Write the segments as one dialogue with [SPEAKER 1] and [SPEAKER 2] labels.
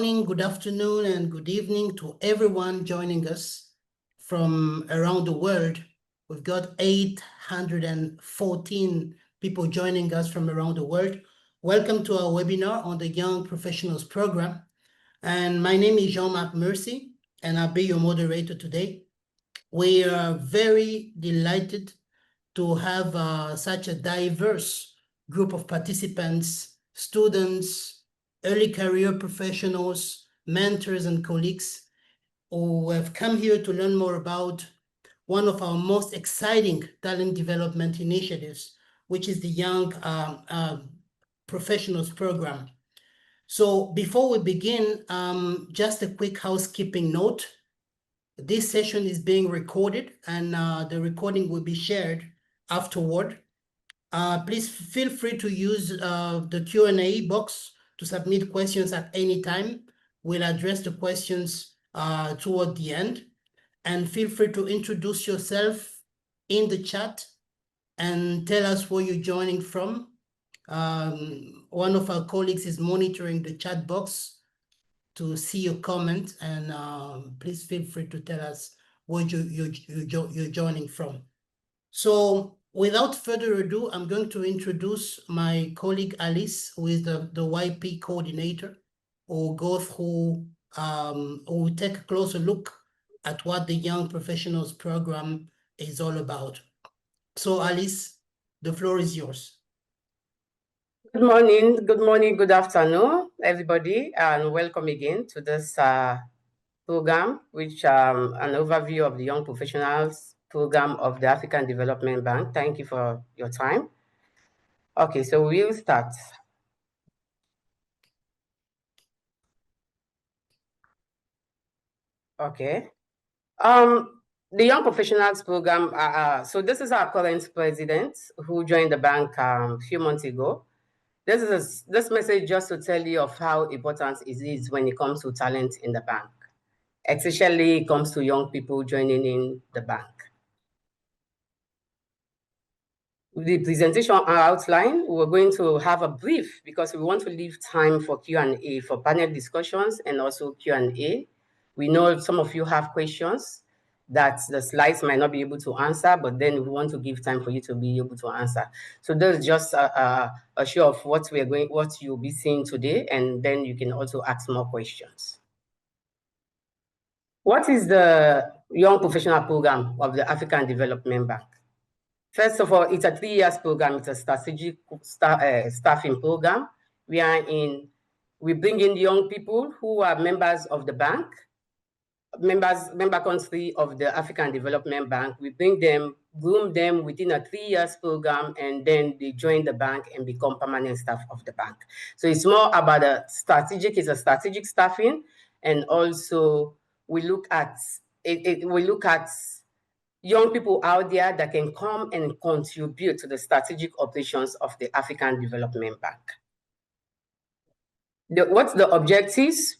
[SPEAKER 1] morning, good afternoon, and good evening to everyone joining us from around the world. We've got 814 people joining us from around the world. Welcome to our webinar on the Young Professionals Program. And my name is Jean-Marc Mercy, and I'll be your moderator today. We are very delighted to have such a diverse group of participants, students, early career professionals, mentors, and colleagues who have come here to learn more about one of our most exciting talent development initiatives, which is the Young Professionals Program. So before we begin, just a quick housekeeping note. This session is being recorded, and the recording will be shared afterward. Please feel free to use the Q&A box to submit questions at any time. We'll address the questions toward the end. And feel free to introduce yourself in the chat and tell us where you're joining from. One of our colleagues is monitoring the chat box to see your comment, and please feel free to tell us where you're joining from. So without further ado, I'm going to introduce my colleague Alice, who is the YP coordinator, who will go through, who will take a closer look at what the Young Professionals Program is all about. So Alice, the floor is yours.
[SPEAKER 2] Good morning, good afternoon, everybody, and welcome again to this program, which an overview of the Young Professionals Program of the African Development Bank. Thank you for your time. Okay, so we'll start. Okay. The Young Professionals Program, so this is our current president who joined the bank a few months ago. This message just to tell you of how important it is when it comes to talent in the bank, especially it comes to young people joining in the bank. The presentation outline, we're going to have a brief because we want to leave time for Q&A, for panel discussions and also Q&A. We know some of you have questions that the slides might not be able to answer, but then we want to give time for you to be able to answer. So this is just a show of what you'll be seeing today, and then you can also ask more questions. What is the Young Professional Program of the African Development Bank? First of all, it's a 3-year program. It's a strategic staffing program. We bring in young people who are members of the bank, member country of the African Development Bank. We bring them, groom them within a 3-year program, and then they join the bank and become permanent staff of the bank. So it's more about a strategic staffing, and also we look at young people out there that can come and contribute to the strategic operations of the African Development Bank. What's the objectives?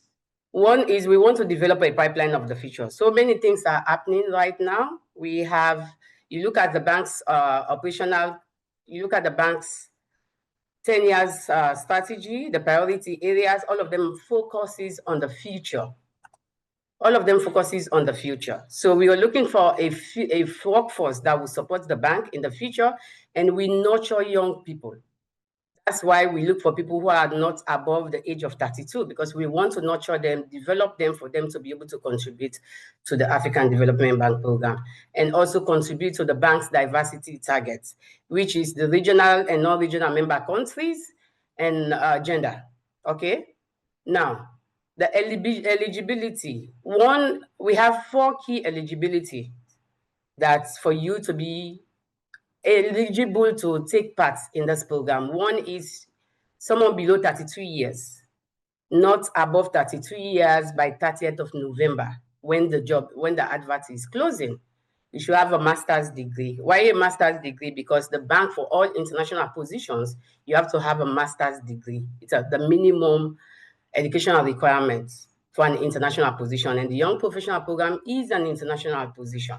[SPEAKER 2] One is we want to develop a pipeline of the future. So many things are happening right now. You look at the bank's you look at the bank's 10 years strategy, the priority areas, all of them focuses on the future. All of them focuses on the future. So we are looking for a workforce that will support the bank in the future, and we nurture young people. That's why we look for people who are not above the age of 32, because we want to nurture them, develop them for them to be able to contribute to the African Development Bank program, and also contribute to the bank's diversity targets, which is the regional and non-regional member countries and gender. Okay, now, the eligibility. One, we have 4 key eligibility that's for you to be eligible to take part in this program. One is someone below 32 years, not above 32 years by 30th of November, when the advert is closing. You should have a master's degree. Why a master's degree? Because the bank, for all international positions, you have to have a master's degree. It's the minimum educational requirements for an international position, and the Young Professional Program is an international position.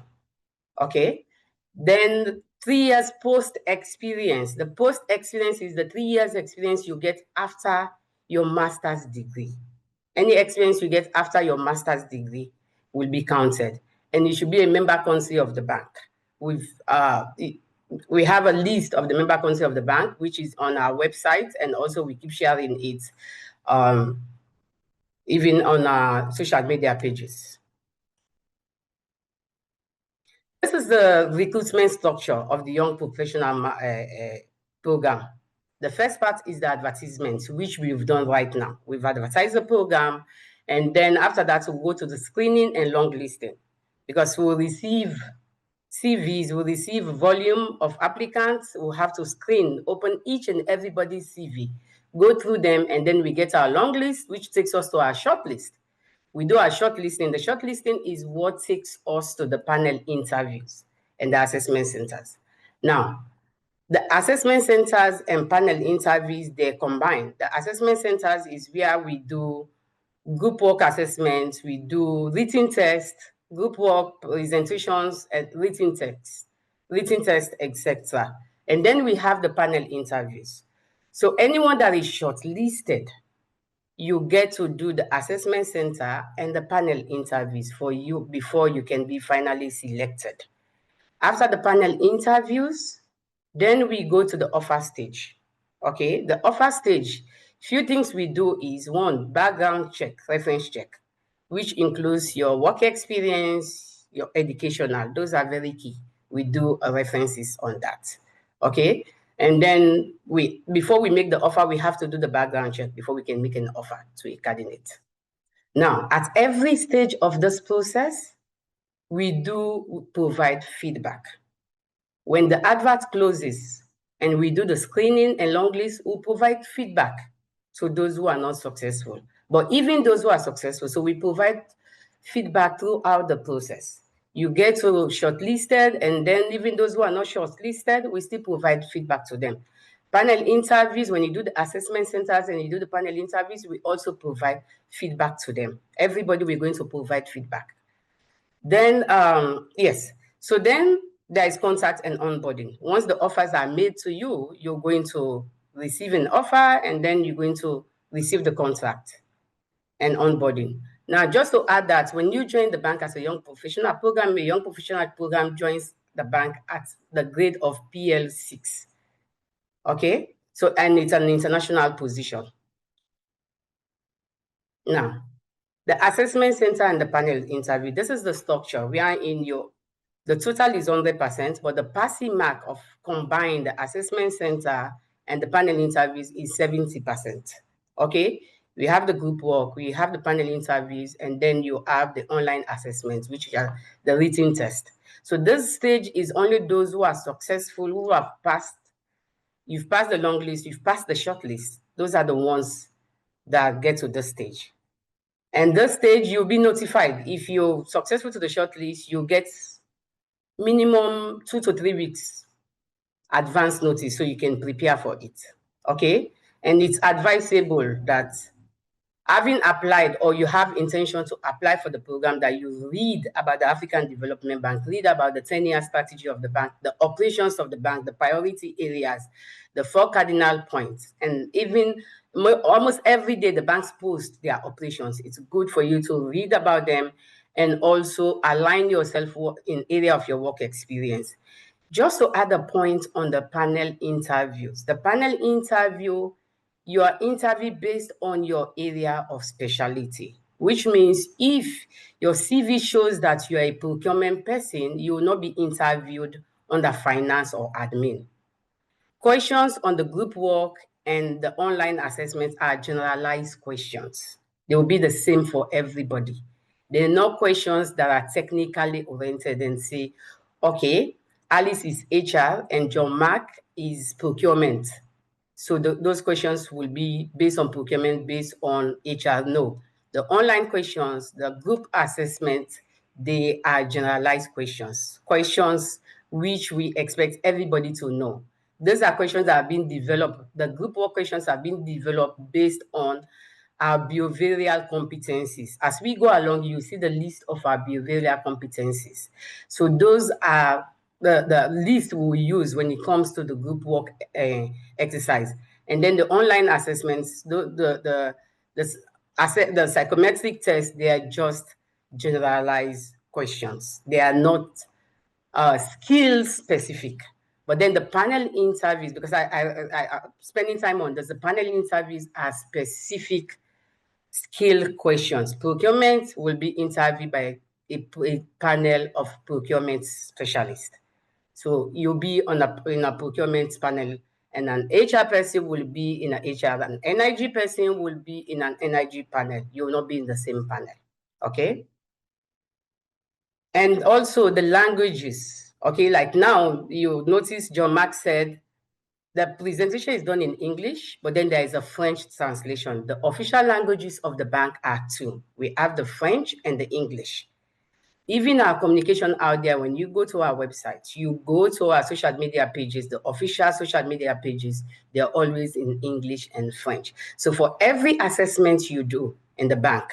[SPEAKER 2] Okay, then 3 years post experience. The post experience is the 3 years experience you get after your master's degree. Any experience you get after your master's degree will be counted, and you should be a member council of the bank. We have a list of the member council of the bank, which is on our website, and also we keep sharing it even on our social media pages. This is the recruitment structure of the Young Professional Program. The first part is the advertisement, which we've done right now. We've advertised the program, and then after that, we'll go to the screening and long listing, because we'll receive CVs, we'll receive volume of applicants. We'll have to screen, open each and everybody's CV, go through them, and then we get our long list, which takes us to our short list. We do our shortlisting. The shortlisting is what takes us to the panel interviews and the assessment centers. Now, the assessment centers and panel interviews, they're combined. The assessment centers is where we do group work assessments, we do written tests, group work presentations, and written tests, etc. And then we have the panel interviews. So anyone that is shortlisted, you get to do the assessment center and the panel interviews for you before you can be finally selected. After the panel interviews, then we go to the offer stage. Okay, the offer stage, few things we do is one, background check, reference check, which includes your work experience, your educational. Those are very key. We do references on that. Okay, and then before we make the offer, we have to do the background check before we can make an offer to a candidate. Now, at every stage of this process, we do provide feedback. When the advert closes and we do the screening and long list, we'll provide feedback to those who are not successful. But even those who are successful, so we provide feedback throughout the process. You get to shortlisted, and then even those who are not shortlisted, we still provide feedback to them. Panel interviews, when you do the assessment centers and you do the panel interviews, we also provide feedback to them. Everybody, we're going to provide feedback. Then, yes, so then there is contact and onboarding. Once the offers are made to you, you're going to receive an offer, and then you're going to receive the contract and onboarding. Now, just to add that when you join the bank as a young professional program, a young professional program joins the bank at the grade of PL6. Okay, so, and it's an international position. Now, the assessment center and the panel interview, this is the structure. We are in the total is 100%, but the passing mark of combined the assessment center and the panel interviews is 70%. Okay, we have the group work, we have the panel interviews, and then you have the online assessments, which are the written test. So this stage is only those who are successful, who have passed. You've passed the long list, you've passed the short list. Those are the ones that get to this stage. And this stage, you'll be notified. If you're successful to the short list, you get minimum 2 to 3 weeks advance notice so you can prepare for it. Okay? And it's advisable that having applied or you have intention to apply for the program, that you read about the African Development Bank, read about the 10-year strategy of the bank, the operations of the bank, the priority areas, the 4 cardinal points, and even almost every day the banks post their operations. It's good for you to read about them and also align yourself in area of your work experience. Just to add a point on the panel interviews. The panel interview, you are interviewed based on your area of specialty, which means if your CV shows that you are a procurement person, you will not be interviewed under finance or admin. Questions on the group work and the online assessments are generalized questions. They will be the same for everybody. They're not questions that are technically oriented and say, okay, Alice is HR and John Mark is procurement. So those questions will be based on procurement, based on HR. No, the online questions, the group assessment, they are generalized questions, questions which we expect everybody to know. Those are questions that have been developed. The group work questions have been developed based on our behavioral competencies. As we go along, you see the list of our behavioral competencies. So those are the list we use when it comes to the group work exercise. And then the online assessments, the psychometric tests, they are just generalized questions. They are not skill specific. But then the panel interviews, because I spending time on this, the panel interviews are specific skill questions. Procurement will be interviewed by a panel of procurement specialists. So you'll be in a procurement panel, and an HR person will be in an HR, an NIG person will be in an NIG panel. You will not be in the same panel, okay? And also the languages, okay? Like now, you notice John Mark said the presentation is done in English, but then there is a French translation. The official languages of the bank are two. We have the French and the English. Even our communication out there, when you go to our website, you go to our social media pages, the official social media pages, they're always in English and French. So for every assessment you do in the bank,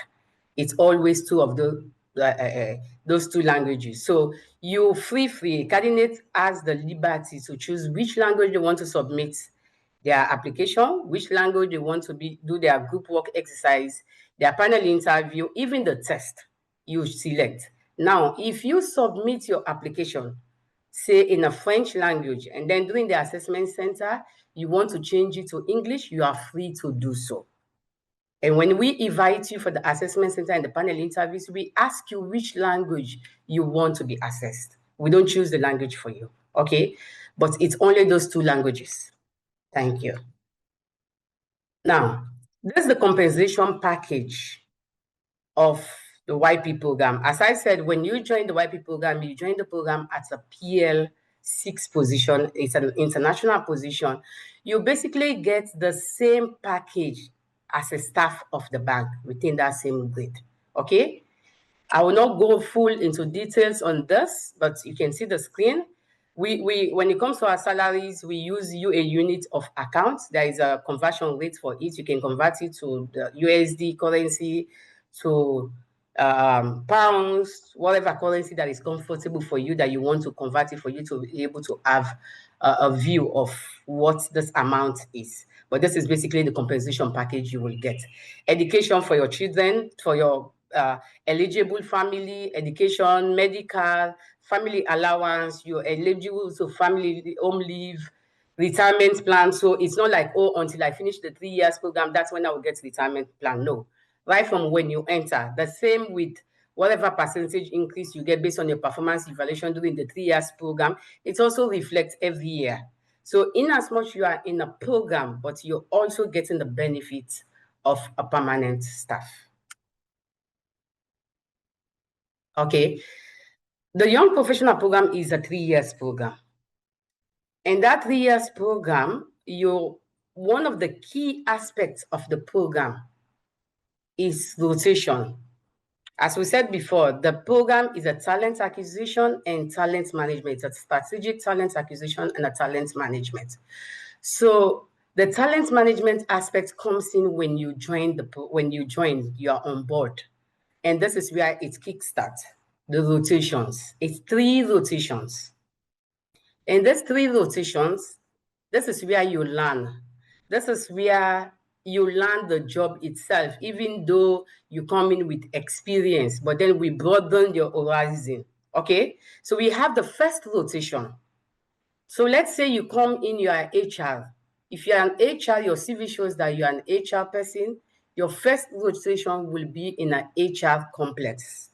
[SPEAKER 2] it's always two of those two languages. So you free, candidate has the liberty to choose which language they want to submit their application, which language they want to do their group work exercise, their panel interview, even the test you select. Now, if you submit your application, say in a French language, and then during the assessment center, you want to change it to English, you are free to do so. And when we invite you for the assessment center and the panel interviews, we ask you which language you want to be assessed. We don't choose the language for you, okay? But it's only those two languages. Thank you. Now, that's the compensation package of the YP program. As I said, when you join the YP program, you join the program at a PL6 position. It's an international position. You basically get the same package as a staff of the bank within that same grade, okay? I will not go full into details on this, but you can see the screen. When it comes to our salaries, we use you a unit of account. There is a conversion rate for it. You can convert it to the USD currency, to pounds, whatever currency that is comfortable for you, that you want to convert it, for you to be able to have a view of what this amount is. But this is basically the compensation package you will get. Education for your children, for your eligible family, education, medical, family allowance, you're eligible to family home leave, retirement plan. So it's not like, oh, until I finish the 3 years program, that's when I will get retirement plan. No, right from when you enter. The same with whatever percentage increase you get based on your performance evaluation during the 3 years program, it also reflects every year. So in as much you are in a program, but you're also getting the benefits of a permanent staff. Okay, the Young Professional Program is a 3 years program. And that 3 years program, one of the key aspects of the program is rotation. As we said before, the program is a talent acquisition and talent management. It's a strategic talent acquisition and a talent management. So the talent management aspect comes in when you join, you are on board. And this is where it kickstarts. The rotations. It's 3 rotations. And these 3 rotations, this is where you learn. This is where you learn the job itself, even though you come in with experience, but then we broaden your horizon, okay? So we have the first rotation. So let's say you come in, you are HR. If you're an HR, your CV shows that you're an HR person, your first rotation will be in an HR complex.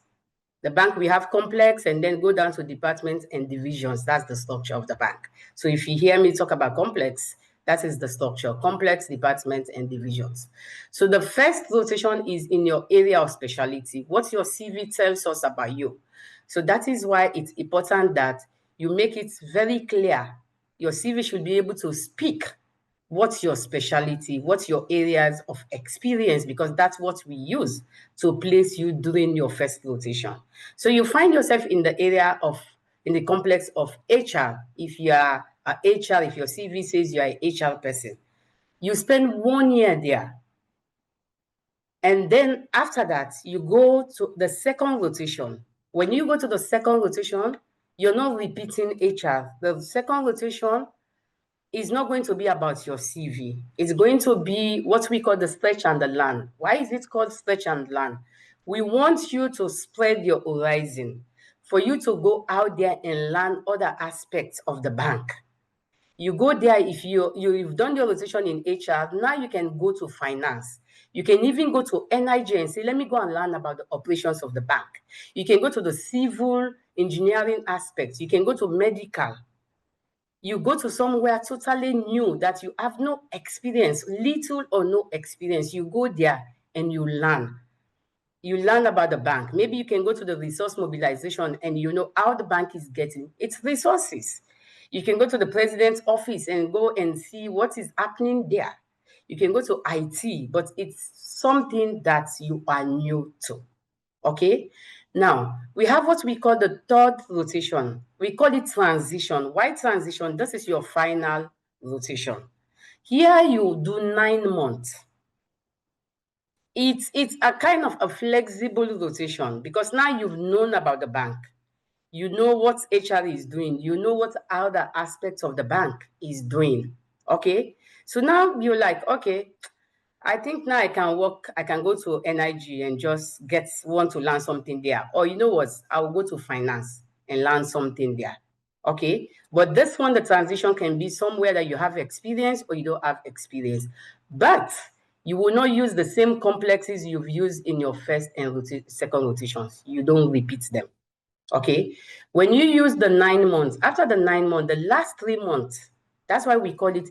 [SPEAKER 2] The bank, we have complex, and then go down to departments and divisions. That's the structure of the bank. So if you hear me talk about complex, that is the structure: complex, departments, and divisions. So the first rotation is in your area of specialty, what your CV tells us about you. So that is why it's important that you make it very clear. Your CV should be able to speak what's your specialty, what's your areas of experience, because that's what we use to place you during your first rotation. So you find yourself in the area of, in the complex of HR. If you are a HR, if your CV says you are an HR person, you spend 1 year there. And then after that, you go to the second rotation. When you go to the second rotation, you're not repeating HR. The second rotation, is not going to be about your CV. It's going to be what we call the stretch and the learn. Why is it called stretch and learn? We want you to spread your horizon, for you to go out there and learn other aspects of the bank. You go there, if you've done your rotation in HR, now you can go to finance. You can even go to NIG and say, let me go and learn about the operations of the bank. You can go to the civil engineering aspects. You can go to medical. You go to somewhere totally new that you have no experience, little or no experience. You go there and you learn. You learn about the bank. Maybe you can go to the resource mobilization and you know how the bank is getting its resources. You can go to the president's office and go and see what is happening there. You can go to IT, but it's something that you are new to. Okay? Now, we have what we call the third rotation. We call it transition. Why transition? This is your final rotation. Here you do 9 months. It's a kind of a flexible rotation because now you've known about the bank. You know what HR is doing. You know what other aspects of the bank is doing. Okay? So now you're like, okay, I think now I can go to NIG and just want to learn something there. Or you know what? I'll go to finance and learn something there. Okay? But this one, the transition can be somewhere that you have experience or you don't have experience. But you will not use the same complexes you've used in your first and second rotations. You don't repeat them. Okay? When you use the 9 months, after the 9 months, the last 3 months, that's why we call it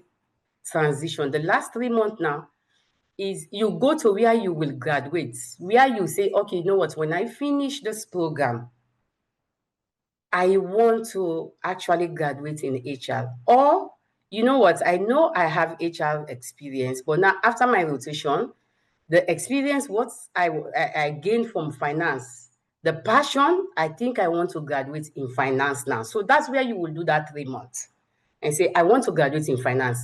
[SPEAKER 2] transition. The last 3 months now, is you go to where you will graduate, where you say, okay, you know what, when I finish this program, I want to actually graduate in HR. Or, you know what, I know I have HR experience, but now after my rotation, the experience, what I gained from finance, the passion, I think I want to graduate in finance now. So that's where you will do that 3 months and say, I want to graduate in finance.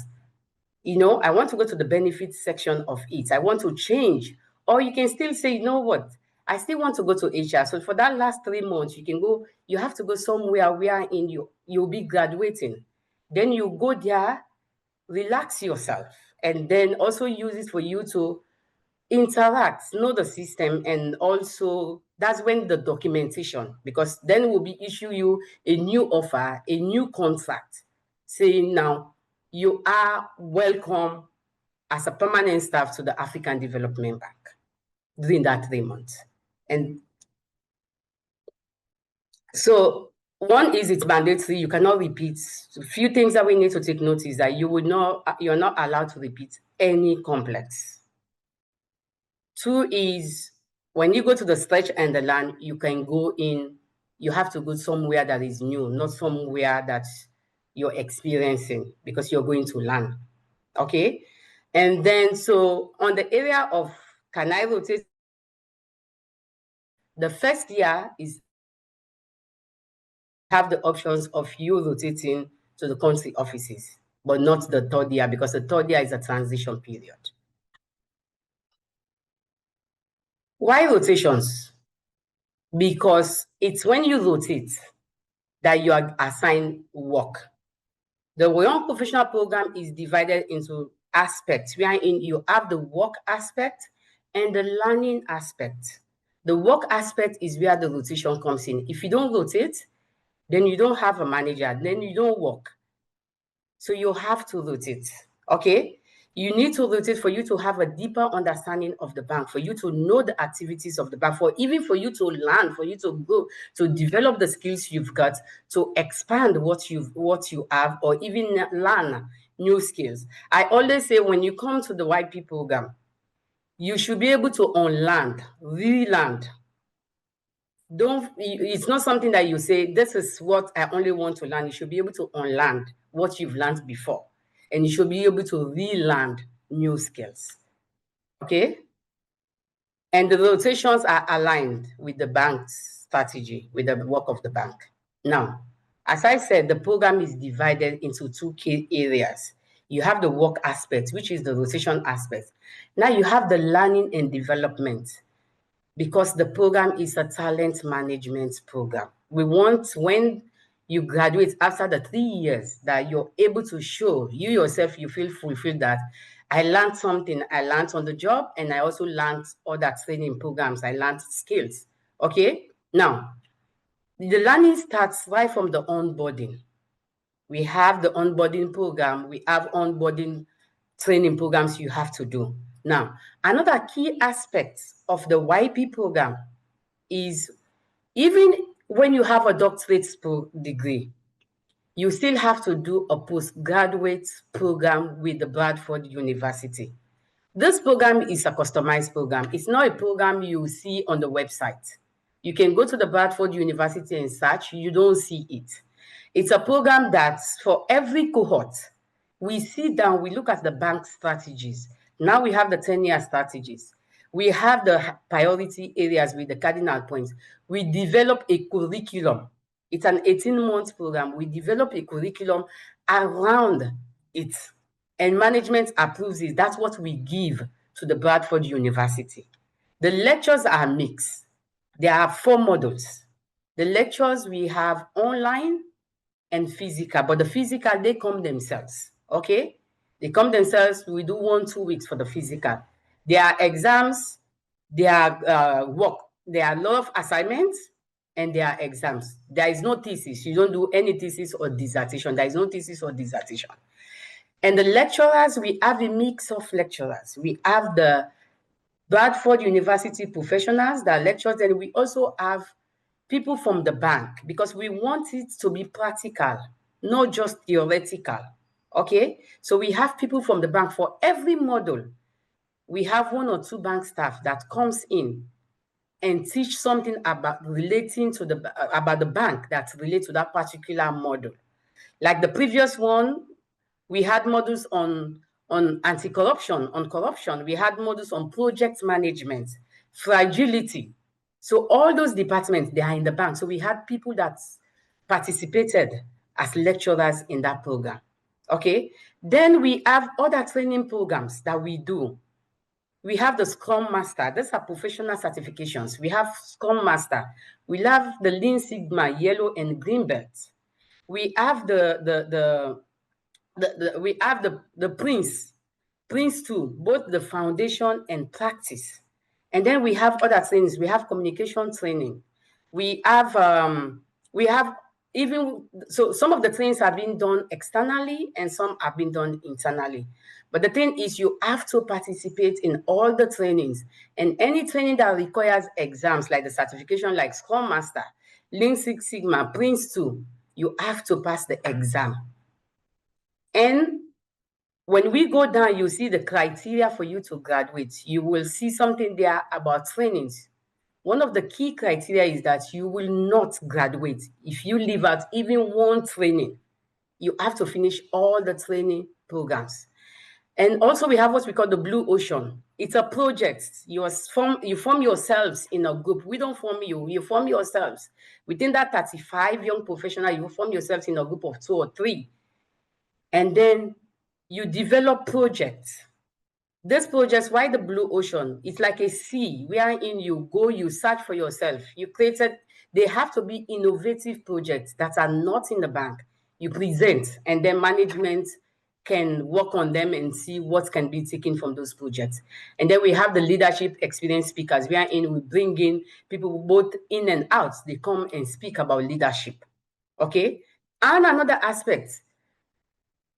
[SPEAKER 2] You know, I want to go to the benefits section of it. I want to change. Or you can still say, you know what? I still want to go to HR. So for that last 3 months, you can go, you have to go somewhere where you'll be graduating. Then you go there, relax yourself, and then also use it for you to interact, know the system, and also that's when the documentation, because then we'll be issue you a new offer, a new contract, saying now you are welcome as a permanent staff to the African Development Bank during that 3 months. And so one is it's mandatory, you cannot repeat. A few things that we need to take note is that you're not allowed to repeat any complex. 2 is when you go to the stretch and the learn, you can go in, you have to go somewhere that is new, not somewhere that you're experiencing because you're going to learn. Okay? And then, so on the area of can I rotate? The first year is have the options of you rotating to the country offices, but not the third year because the third year is a transition period. Why rotations? Because it's when you rotate that you are assigned work. The Young Professional Program is divided into aspects, wherein you have the work aspect and the learning aspect. The work aspect is where the rotation comes in. If you don't rotate, then you don't have a manager, then you don't work. So you have to rotate, okay? You need to rotate for you to have a deeper understanding of the bank, for you to know the activities of the bank, even for you to learn, for you to go to develop the skills you've got, to expand what you have, or even learn new skills. I always say when you come to the YP program, you should be able to unlearn, relearn. It's not something that you say, this is what I only want to learn. You should be able to unlearn what you've learned before. And you should be able to relearn new skills. Okay? And the rotations are aligned with the bank's strategy, with the work of the bank. Now, as I said, the program is divided into 2 key areas. You have the work aspect, which is the rotation aspect. Now you have the learning and development, because the program is a talent management program. We want, when you graduate after the 3 years, that you're able to show you yourself, you feel fulfilled that I learned something, I learned on the job, and I also learned other training programs, I learned skills. Okay, now the learning starts right from the onboarding. We have the onboarding program, we have onboarding training programs you have to do. Now, another key aspect of the YP program is, even when you have a doctorate degree, you still have to do a postgraduate program with the Bradford University. This program is a customized program. It's not a program you see on the website. You can go to the Bradford University and search, you don't see it. It's a program that for every cohort, we sit down, we look at the bank strategies. Now we have the 10-year strategies. We have the priority areas with the cardinal points. We develop a curriculum. It's an 18-month program. We develop a curriculum around it, and management approves it. That's what we give to the Bradford University. The lectures are mixed. There are 4 modules. The lectures we have online and physical, but the physical, they come themselves, okay? They come themselves. We do 1-2 weeks for the physical. There are exams, there are work, there are a lot of assignments, and there are exams. There is no thesis. You don't do any thesis or dissertation. There is no thesis or dissertation. And the lecturers, we have a mix of lecturers. We have the Bradford University professionals that lectures, and we also have people from the bank, because we want it to be practical, not just theoretical. Okay, so we have people from the bank for every module. We have 1 or 2 bank staff that comes in and teach something about relating to about the bank that relate to that particular module. Like the previous one, we had modules on anti-corruption, on corruption. We had modules on project management, fragility. So all those departments, they are in the bank. So we had people that participated as lecturers in that program. Okay. Then we have other training programs that we do. We have the Scrum Master. These are professional certifications. We have Scrum Master. We have the Lean Sigma, yellow and green belt. We have we have the Prince 2, both the foundation and practice. And then we have other things. We have communication training. We have even, so some of the things have been done externally and some have been done internally. But the thing is, you have to participate in all the trainings, and any training that requires exams, like the certification, like Scrum Master, Lean Six Sigma, Prince 2, you have to pass the exam. And when we go down, you see the criteria for you to graduate. You will see something there about trainings. One of the key criteria is that you will not graduate if you leave out even 1 training. You have to finish all the training programs. And also we have what we call the Blue Ocean. It's a project. You form yourselves in a group. We don't form you. You form yourselves. Within that 35 young professionals, you form yourselves in a group of 2 or 3. And then you develop projects. This project, why the Blue Ocean? It's like a sea wherein you go, you search for yourself. You created, they have to be innovative projects that are not in the bank. You present, and then management can work on them and see what can be taken from those projects. And then we have the leadership experience speakers, wherein we bring in people both in and out. They come and speak about leadership. Okay? And another aspect,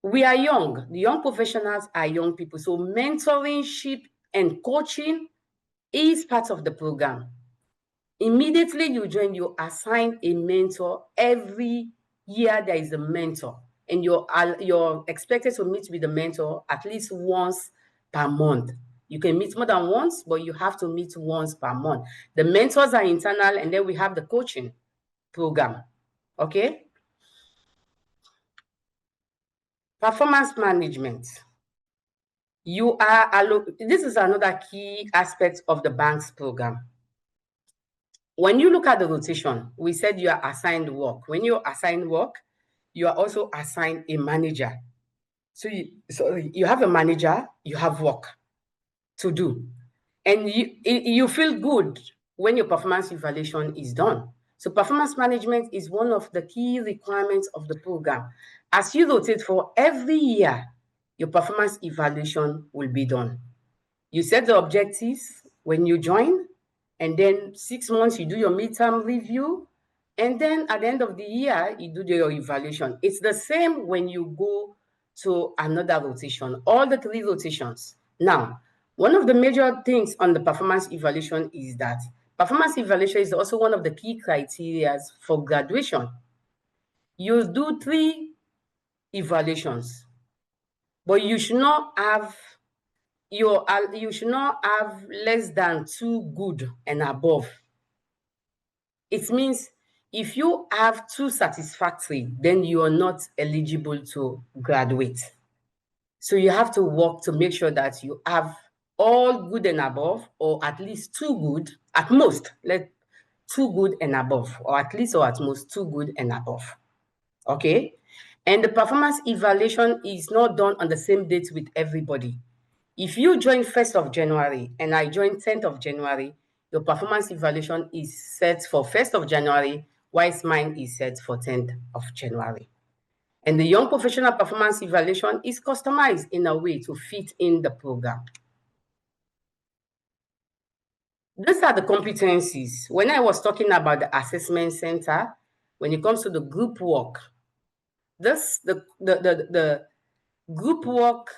[SPEAKER 2] we are young. The young professionals are young people. So mentorship and coaching is part of the program. Immediately you join, you assign a mentor. Every year there is a mentor, and you're expected to meet with the mentor at least once per month. You can meet more than once, but you have to meet once per month. The mentors are internal, and then we have the coaching program. Okay? Performance management. You are this is another key aspect of the bank's program. When you look at the rotation, we said you are assigned work. When you're assigned work, you are also assigned a manager. So you have a manager, you have work to do. And you feel good when your performance evaluation is done. So performance management is one of the key requirements of the program. As you rotate for every year, your performance evaluation will be done. You set the objectives when you join, and then 6 months you do your midterm review, and then at the end of the year, you do your evaluation. It's the same when you go to another rotation, all the 3 rotations. Now, one of the major things on the performance evaluation is that performance evaluation is also one of the key criteria for graduation. You do 3 evaluations, but you should not have you should not have less than 2 good and above. It means if you have 2 satisfactory, then you are not eligible to graduate. So you have to work to make sure that you have all good and above, or at least 2 good, at most, 2 good and above, or at least or at most 2 good and above. Okay? And the performance evaluation is not done on the same date with everybody. If you join 1st of January and I join 10th of January, your performance evaluation is set for 1st of January, whilst mine is set for 10th of January. And the young professional performance evaluation is customized in a way to fit in the program. These are the competencies. When I was talking about the assessment center, when it comes to the group work, the group work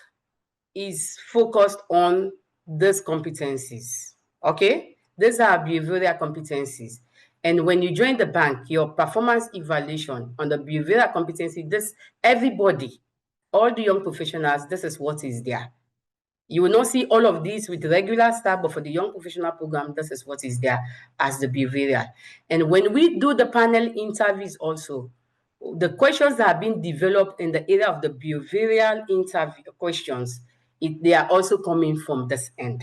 [SPEAKER 2] is focused on these competencies, okay? These are behavioral competencies. And when you join the bank, your performance evaluation on the behavioral competency, everybody, all the young professionals, this is what is there. You will not see all of these with regular staff, but for the young professional program, this is what is there as the behavioral. And when we do the panel interviews also, the questions that have been developed in the area of the behavioral interview questions, they are also coming from this end,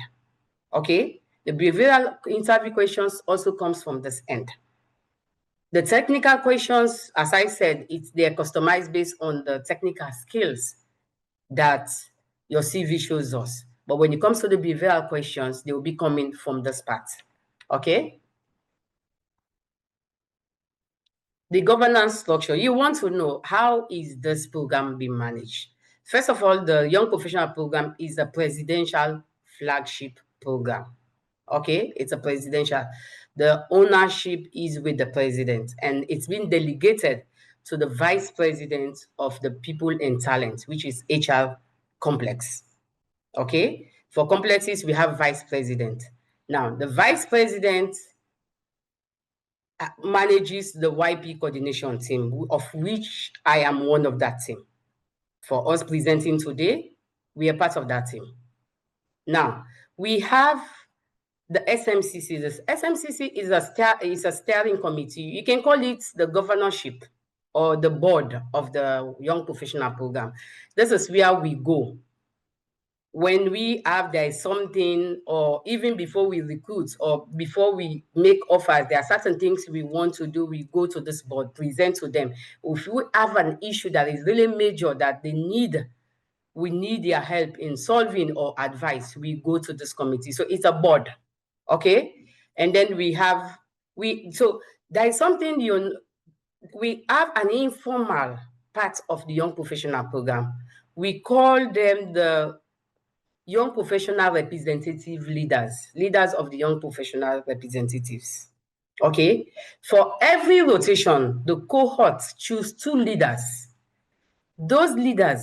[SPEAKER 2] okay? The behavioral interview questions also comes from this end. The technical questions, as I said, they are customized based on the technical skills that your CV shows us. But when it comes to the behavioral questions, they will be coming from this part, okay? The governance structure, you want to know how is this program being managed? First of all, the Young Professional Program is a presidential flagship program, okay? It's a presidential. The ownership is with the president, and it's been delegated to the vice president of the people and talent, which is HR complex, okay? For complexes, we have vice president. Now, the vice president manages the YP coordination team, of which I am one of that team. For us presenting today, we are part of that team. Now, we have the SMCC. The SMCC is a steering committee. You can call it the governorship or the board of the Young Professional Program. This is where we go when there is something, or even before we recruit or before we make offers, there are certain things we want to do. We go to this board, present to them. If we have an issue that is really major that we need their help in solving or advice, we go to this committee. So it's a board, okay? And then so there is something we have an informal part of the Young Professional Program. We call them the Young Professional Representative leaders of the Young Professional Representatives, okay? For every rotation, the cohort choose 2 leaders. Those leaders,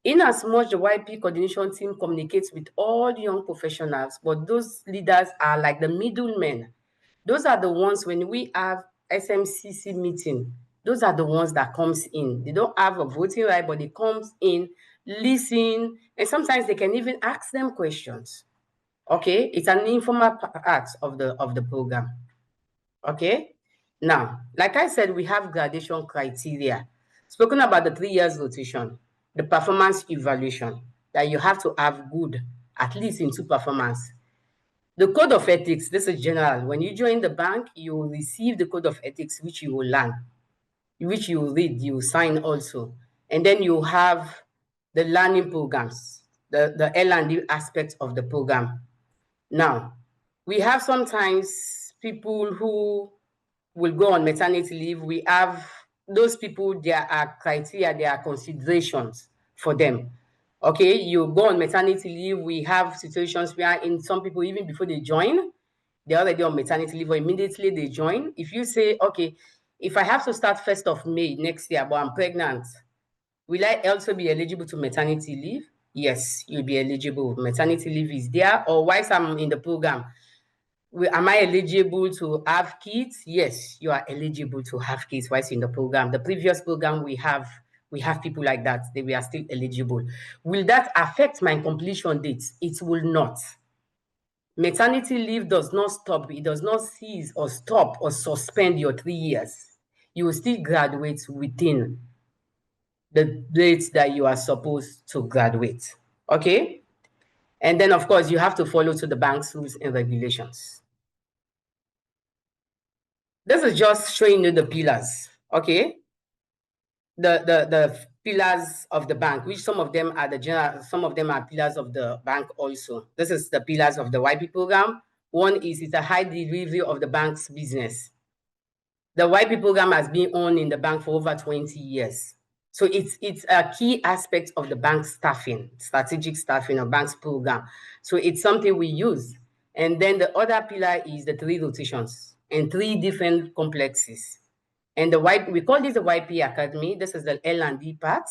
[SPEAKER 2] in as much the YP coordination team communicates with all the young professionals, but those leaders are like the middlemen. Those are the ones when we have SMCC meeting, those are the ones that comes in. They don't have a voting right, but they comes in, listen, and sometimes they can even ask them questions. Okay, it's an informal part of the program. Okay, now, like I said, we have gradation criteria. Spoken about the 3 years rotation, the performance evaluation, that you have to have good, at least in 2 performance. The code of ethics, this is general. When you join the bank, you will receive the code of ethics, which you will learn, which you will read, you will sign also. And then you have the learning programs, the L&D aspect of the program. Now, we have sometimes people who will go on maternity leave. We have those people, there are criteria, there are considerations for them. Okay, you go on maternity leave. We have situations where in some people, even before they join, they're already on maternity leave or immediately they join. If you say, okay, if I have to start 1st of May next year, but I'm pregnant, will I also be eligible to maternity leave? Yes, you'll be eligible. Maternity leave is there. Or whilst I'm in the program, am I eligible to have kids? Yes, you are eligible to have kids whilst in the program. The previous program we have people like that. They were still eligible. Will that affect my completion date? It will not. Maternity leave does not stop. It does not cease or stop or suspend your 3 years. You will still graduate within the dates that you are supposed to graduate. Okay? And then, of course, you have to follow to the bank's rules and regulations. This is just showing you the pillars, okay? The pillars of the bank, which some of them are the general, some of them are pillars of the bank also. This is the pillars of the YP program. One is it's a high delivery of the bank's business. The YP program has been on in the bank for over 20 years. So it's a key aspect of the bank's staffing, strategic staffing of bank's program. So it's something we use. And then the other pillar is the 3 rotations and 3 different complexes. And we call this the YP Academy. This is the L&D part,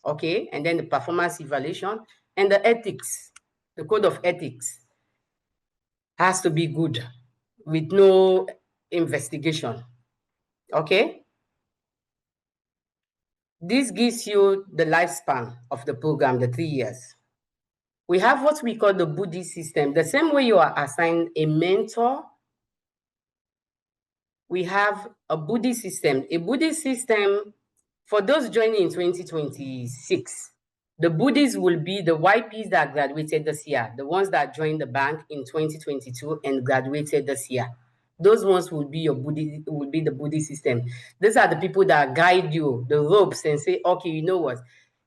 [SPEAKER 2] okay? And then the performance evaluation and the ethics, the code of ethics has to be good with no investigation, okay? This gives you the lifespan of the program, the 3 years. We have what we call the buddy system. The same way you are assigned a mentor, we have a buddy system. A buddy system, for those joining in 2026, the buddies will be the YPs that graduated this year, the ones that joined the bank in 2022 and graduated this year. Those ones will be your buddy, will be the buddy system. These are the people that guide you, the ropes, and say, okay, you know what?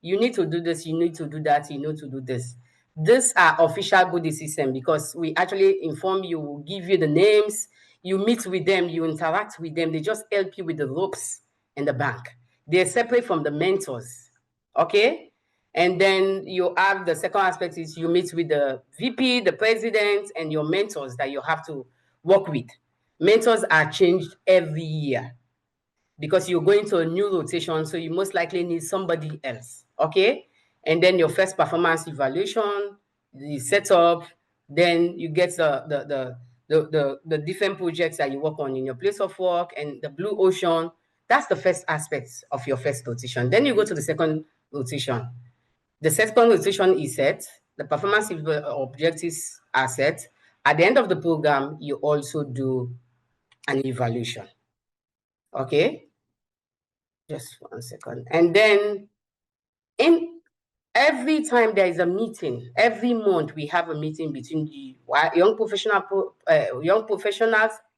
[SPEAKER 2] You need to do this, you need to do that, you need to do this. These are official buddy system because we actually inform you, give you the names, you meet with them, you interact with them, they just help you with the ropes in the bank. They're separate from the mentors, okay? And then you have the second aspect is you meet with the VP, the president, and your mentors that you have to work with. Mentors are changed every year because you're going to a new rotation, so you most likely need somebody else, okay? And then your first performance evaluation, the setup, then you get the different projects that you work on in your place of work and the blue ocean. That's the first aspect of your first rotation. Then you go to the second rotation. The second rotation is set. The performance objectives are set. At the end of the program, you also do an evaluation. Okay? Just 1 second. And then in every time there is a meeting, every month we have a meeting between the young professionals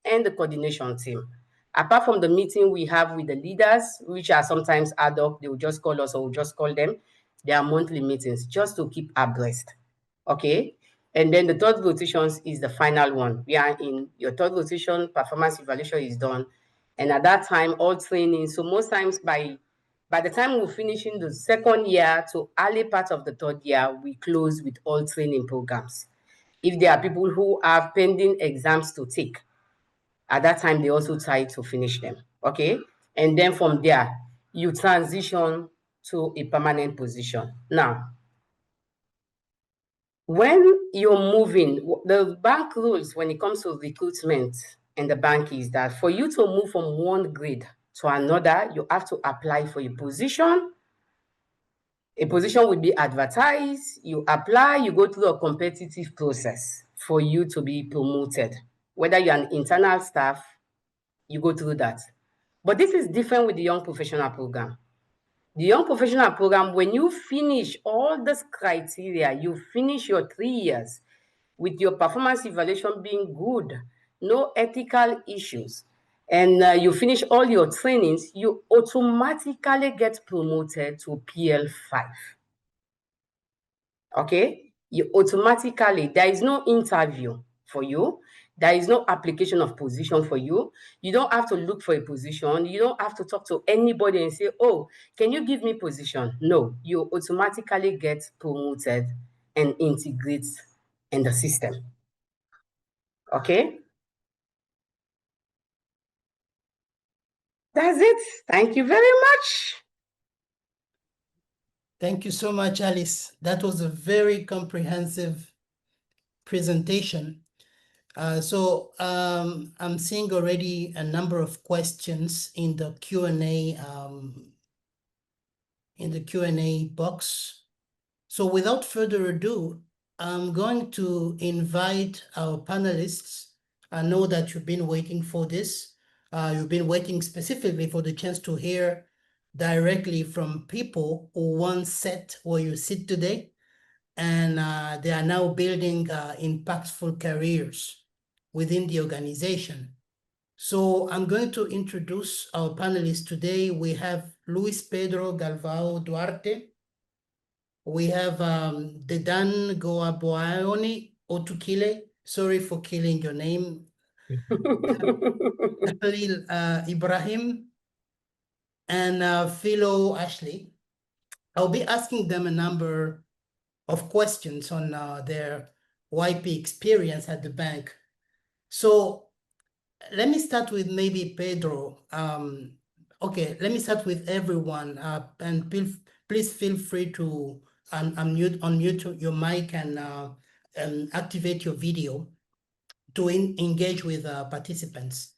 [SPEAKER 2] and the coordination team. Apart from the meeting we have with the leaders, which are sometimes ad hoc, they will just call us or we'll just call them. There are monthly meetings just to keep abreast. Okay. And then the third rotation is the final one. We are in your third rotation, performance evaluation is done. And at that time, all training. So most times by the time we're finishing the second year to early part of the third year, we close with all training programs. If there are people who have pending exams to take, at that time, they also try to finish them, okay? And then from there, you transition to a permanent position. Now, when you're moving, the bank rules when it comes to recruitment in the bank is that for you to move from one grade to another, you have to apply for a position. A position will be advertised, you apply, you go through a competitive process for you to be promoted. Whether you're an internal staff, you go through that. But this is different with the Young Professional Program. The Young Professional Program, when you finish all this criteria, you finish your 3 years with your performance evaluation being good, no ethical issues, and you finish all your trainings, you automatically get promoted to PL5. Okay? You automatically, there is no interview for you. There is no application of position for you. You don't have to look for a position. You don't have to talk to anybody and say, oh, can you give me position? No, you automatically get promoted and integrate in the system. Okay? That's it. Thank you very much.
[SPEAKER 1] Thank you so much, Alice. That was a very comprehensive presentation. I'm seeing already a number of questions in the Q&A box. So without further ado, I'm going to invite our panelists. I know that you've been waiting for this. You've been waiting specifically for the chance to hear directly from people who once sat where you sit today, and they are now building impactful careers within the organization. So I'm going to introduce our panelists today. We have Luis Pedro Galvao Duarte. We have Dedan Goaboaoni Otukile. Sorry for killing your name. Khalil Ibrahim and Philo Ashley. I'll be asking them a number of questions on their YP experience at the bank. So let me start with maybe Pedro. Okay, let me start with everyone, and please feel free to unmute your mic and activate your video to engage with participants.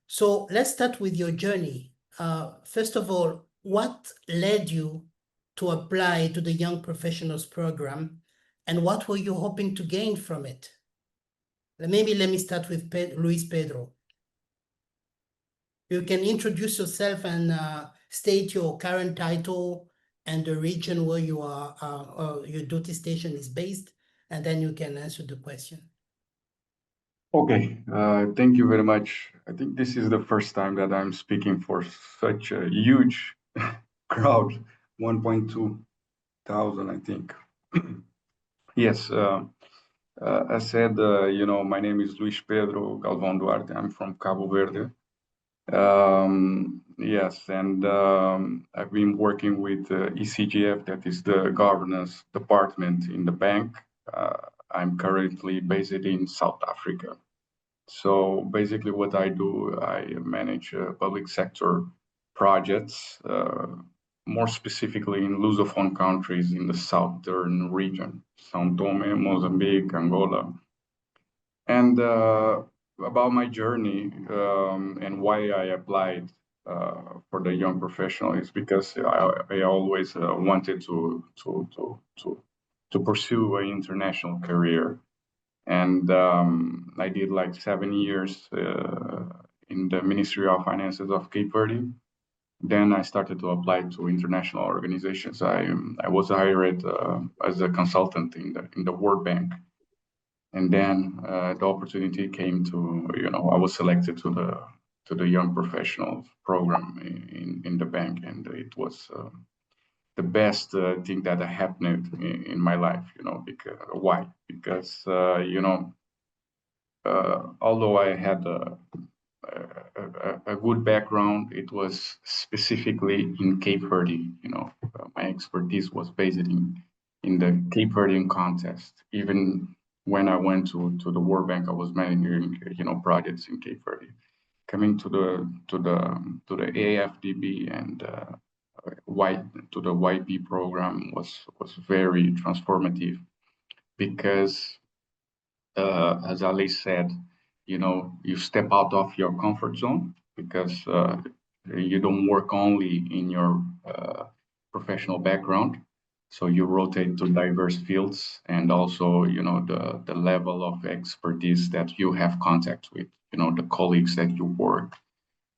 [SPEAKER 1] So let's start with your journey. First of all, what led you to apply to the Young Professionals Program, and what were you hoping to gain from it? Maybe let me start with Luis Pedro. You can introduce yourself and state your current title and the region where you are, your duty station is based, and then you can answer the question.
[SPEAKER 3] Okay, thank you very much. I think this is the first time that I'm speaking for such a huge crowd, 1.2 thousand, I think. Yes, as said, my name is Luis Pedro Galvão Duarte. I'm from Cabo Verde. Yes, and I've been working with ECGF, that is the governance department in the bank. I'm currently based in South Africa. So basically what I do, I manage public sector projects, more specifically in Lusophone countries in the southern region, São Tomé, Mozambique, Angola. And about my journey and why I applied for the young professional is because I always wanted to pursue an international career. And I did like 7 years in the Ministry of Finances of Cape Verde. Then I started to apply to international organizations. I was hired as a consultant in the World Bank. And then the opportunity came to, I was selected to the Young Professionals program in the bank, and it was the best thing that happened in my life. Because why? Because although I had a good background, it was specifically in Cape Verde. My expertise was based in the Cape Verdean context. Even when I went to the World Bank, I was managing projects in Cape Verde. Coming to the AFDB and to the YP program was very transformative, because as Ali said, you step out of your comfort zone, because you don't work only in your professional background. So you rotate to diverse fields, and also, the level of expertise that you have contact with, the colleagues that you work,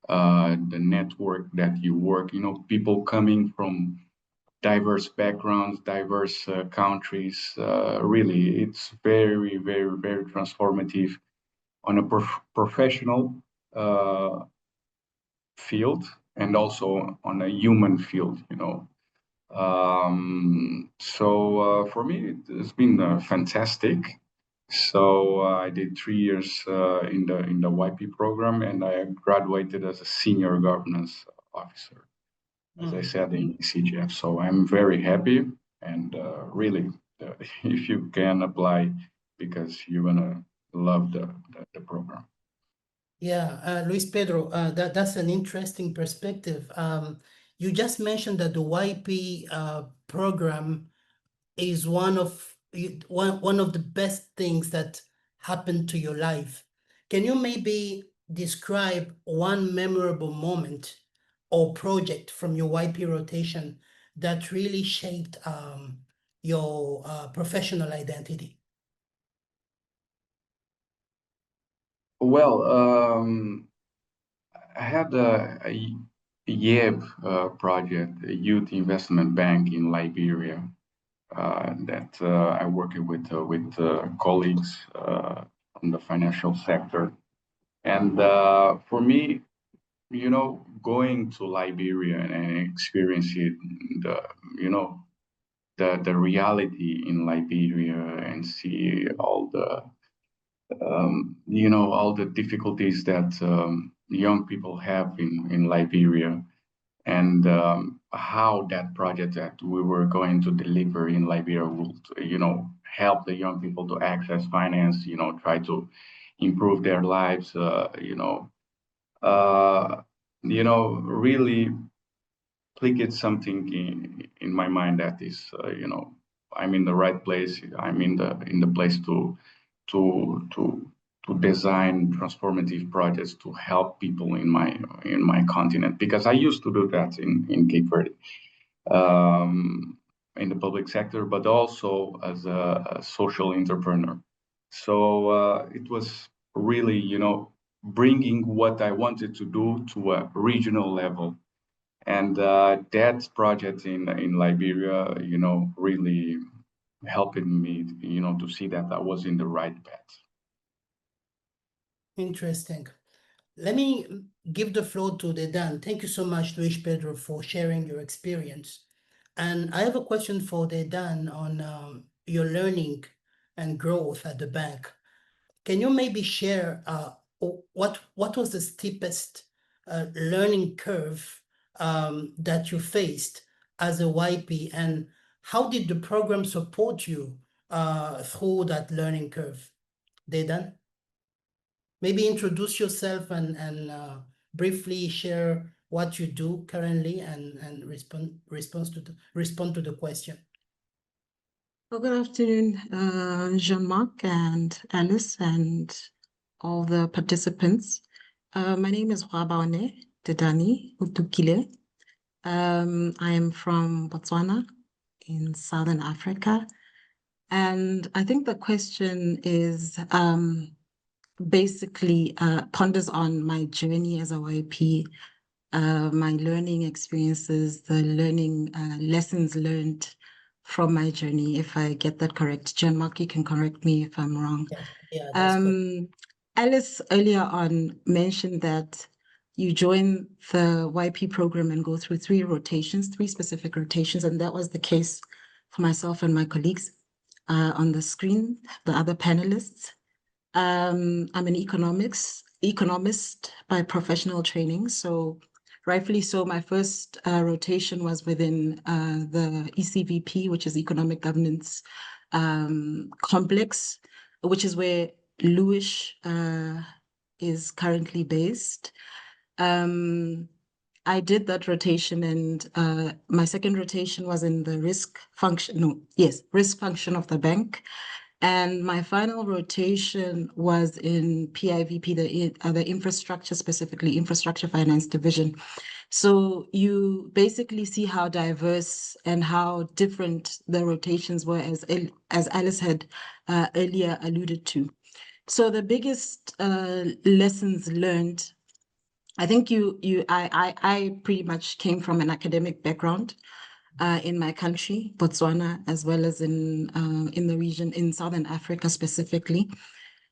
[SPEAKER 3] the network that you work, people coming from diverse backgrounds, diverse countries. Really, it's very, very, very transformative on a professional field, and also on a human field, So for me, it has been fantastic. So I did 3 years in the YP program, and I graduated as a senior governance officer, as I said, in CGF. So I'm very happy, and really, if you can apply, because you're gonna love the program.
[SPEAKER 1] Yeah, Luis Pedro, that's an interesting perspective. You just mentioned that the YP program is one of the best things that happened to your life. Can you maybe describe one memorable moment or project from your YP rotation that really shaped your professional identity?
[SPEAKER 3] Well, I had a YEB project, a youth investment bank in Liberia, that I worked with colleagues from the financial sector. And for me, going to Liberia and experiencing the, the reality in Liberia and see all the, all the difficulties that young people have in Liberia, and how that project that we were going to deliver in Liberia would, help the young people to access finance, try to improve their lives, uh, really clicked something in my mind that is, I'm in the right place. I'm in the place to to to design transformative projects to help people in my continent, because I used to do that in Cape Verde, in the public sector, but also as a social entrepreneur. So it was really, bringing what I wanted to do to a regional level. And that project in Liberia, really helping me, to see that I was in the right path.
[SPEAKER 1] Interesting. Let me give the floor to Dedan. Thank you so much, Luis Pedro, for sharing your experience. And I have a question for Dedan on your learning and growth at the bank. Can you maybe share what was the steepest learning curve that you faced as a YP, and how did the program support you through that learning curve? Dedan? Maybe introduce yourself and briefly share what you do currently and respond to the question.
[SPEAKER 4] Well, good afternoon, Jean-Marc and Alice and all the participants. My name is Hwabaone Dedani Utukile. I am from Botswana in Southern Africa. And I think the question is basically ponders on my journey as a YP, my learning experiences, the learning lessons learned from my journey, if I get that correct. Jean-Marc, you can correct me if I'm wrong.
[SPEAKER 1] Yeah, that's correct.
[SPEAKER 4] Alice earlier on mentioned that you join the YP program and go through three specific rotations, and that was the case for myself and my colleagues on the screen, the other panelists. I'm an economist by professional training, so rightfully so, my first rotation was within the ECVP, which is Economic Governance Complex, which is where Louis is currently based. I did that rotation, and my second rotation was in the risk function of the bank. And my final rotation was in PIVP, the infrastructure, specifically infrastructure finance division. So you basically see how diverse and how different the rotations were, as Alice had earlier alluded to. So the biggest lessons learned, I think I pretty much came from an academic background. In my country, Botswana, as well as in the region, in Southern Africa specifically.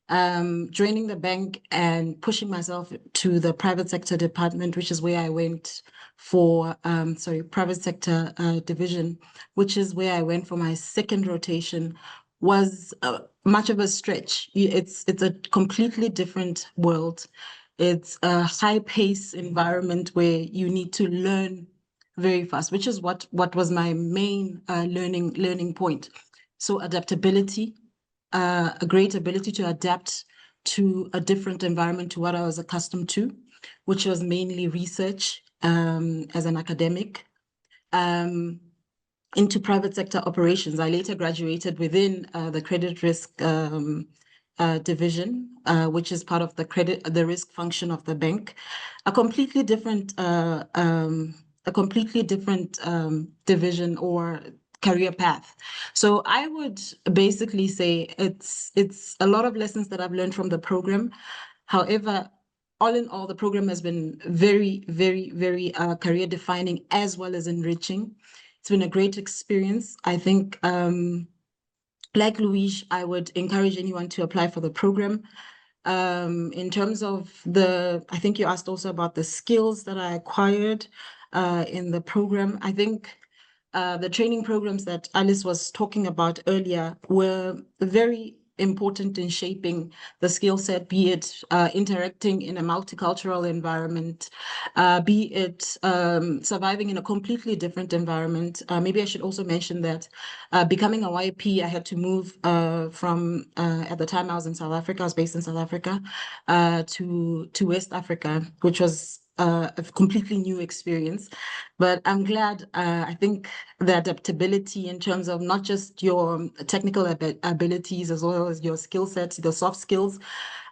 [SPEAKER 4] Joining the bank and pushing myself to the private sector department, which is where I went for, private sector division, which is where I went for my second rotation, was much of a stretch. It's a completely different world. It's a high-pace environment where you need to learn very fast, which is what was my main learning point. So adaptability, a great ability to adapt to a different environment to what I was accustomed to, which was mainly research as an academic. Into private sector operations. I later graduated within the credit risk division, which is part of the risk function of the bank. A completely different division or career path. So I would basically say it's a lot of lessons that I've learned from the program. However, all in all, the program has been very, very, very career defining as well as enriching. It's been a great experience. I think, like Louise, I would encourage anyone to apply for the program. In terms of I think you asked also about the skills that I acquired in the program. I think the training programs that Alice was talking about earlier were very important in shaping the skill set, be it interacting in a multicultural environment, be it surviving in a completely different environment. Maybe I should also mention that becoming a YP, I had to move from, at the time I was in South Africa, I was based in South Africa, to West Africa, which was a completely new experience. But I'm glad, I think the adaptability in terms of not just your technical abilities as well as your skill sets, the soft skills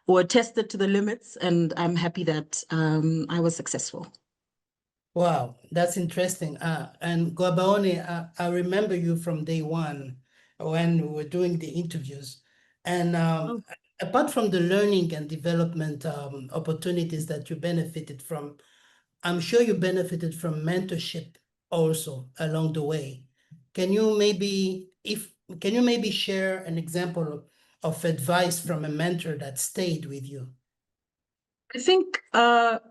[SPEAKER 4] were tested to the limits, and I'm happy that I was successful.
[SPEAKER 1] Wow, that's interesting. And Guabaone, I remember you from day one when we were doing the interviews. And apart from the learning and development opportunities that you benefited from, I'm sure you benefited from mentorship also along the way. Can you maybe share an example of advice from a mentor that stayed with you?
[SPEAKER 4] I think that's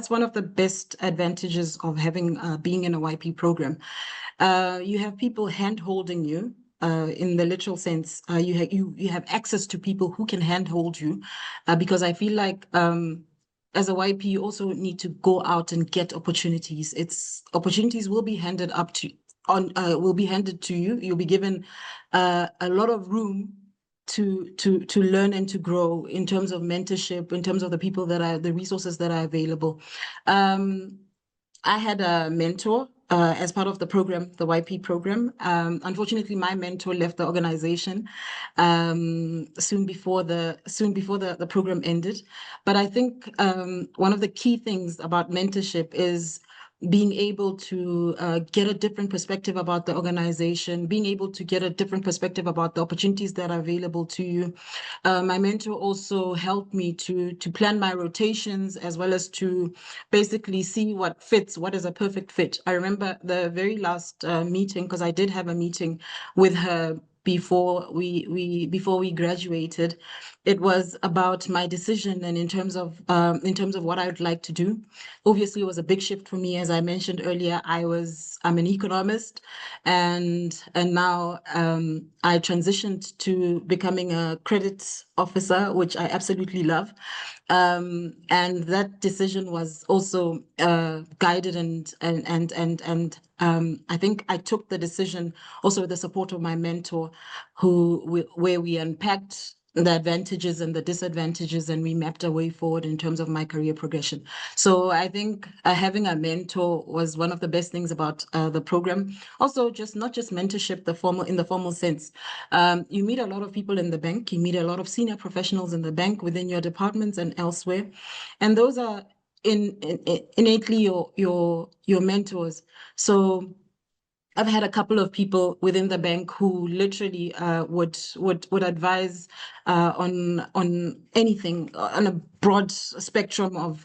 [SPEAKER 4] one of the best advantages of having being in a YP program. You have people hand holding you. In the literal sense, you have access to people who can handhold you, because I feel like as a YP, you also need to go out and get opportunities. Opportunities will be handed to you. You'll be given a lot of room to learn and to grow in terms of mentorship, in terms of the resources that are available. I had a mentor as part of the program, the YP program. Unfortunately, my mentor left the organization soon before the program ended. But I think one of the key things about mentorship is being able to get a different perspective about the organization, being able to get a different perspective about the opportunities that are available to you. My mentor also helped me to plan my rotations as well as to basically see what is a perfect fit. I remember the very last meeting, because I did have a meeting with her before we graduated. It was about my decision and in terms of what I would like to do. Obviously, it was a big shift for me. As I mentioned earlier, I'm an economist, and now I transitioned to becoming a credit officer, which I absolutely love. And that decision was also guided and I think I took the decision also with the support of my mentor, where we unpacked the advantages and the disadvantages, and we mapped a way forward in terms of my career progression. So I think having a mentor was one of the best things about the program. Also, not just mentorship, in the formal sense. You meet a lot of people in the bank. You meet a lot of senior professionals in the bank within your departments and elsewhere, and those are innately your mentors. So I've had a couple of people within the bank who literally would advise on anything, on a broad spectrum of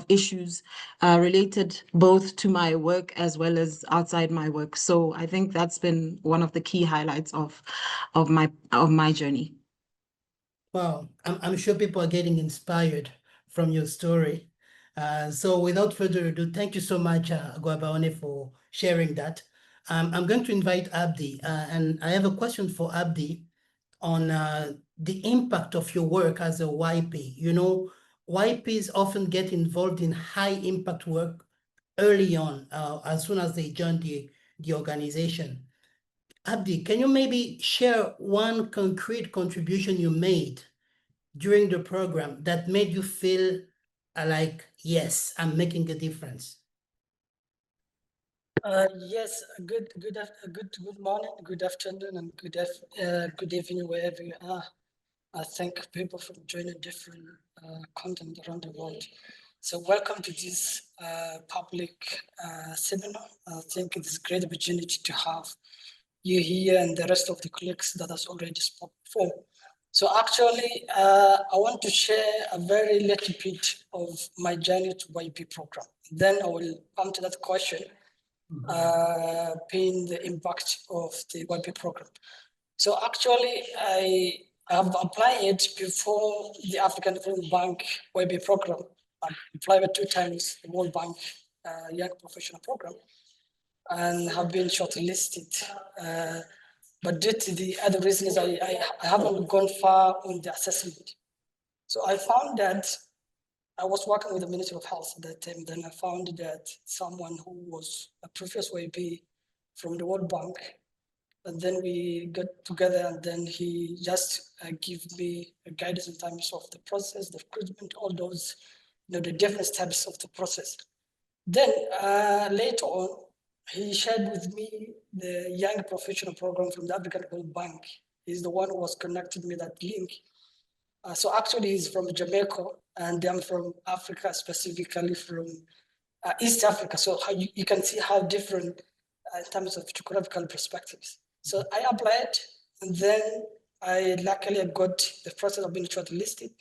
[SPEAKER 4] issues related both to my work as well as outside my work. So I think that's been one of the key highlights of my journey.
[SPEAKER 1] Well, I'm sure people are getting inspired from your story. So without further ado, thank you so much, Guabaone, for sharing that. I'm going to invite Abdi, and I have a question for Abdi on the impact of your work as a YP. You know, YPs often get involved in high impact work early on, as soon as they join the organization. Abdi, can you maybe share one concrete contribution you made during the program that made you feel like, yes, I'm making a difference?
[SPEAKER 5] Yes, good morning, good afternoon, and good evening wherever you are. I thank people for joining different content around the world. So welcome to this public seminar. I think it's a great opportunity to have you here and the rest of the colleagues that has already spoken before. So actually, I want to share a very little bit of my journey to YP program. Then I will come to that question, being the impact of the YP program. So actually, I have applied before the African Development Bank YP program. I applied 2 times the World Bank Young Professional Program and have been shortlisted. But due to the other reasons, I haven't gone far on the assessment. So I found that I was working with the Ministry of Health at that time. Then I found that someone who was a previous YP from the World Bank, and then we got together, and then he just gave me a guidance in terms of the process, the recruitment, all those, the different steps of the process. Then later on, he shared with me the young professional program from the African Development Bank. He's the one who was connected me that link. So actually he's from Jamaica, and I'm from Africa, specifically from East Africa. So how you can see how different in terms of geographical perspectives. So I applied, and then I luckily got the process of being shortlisted,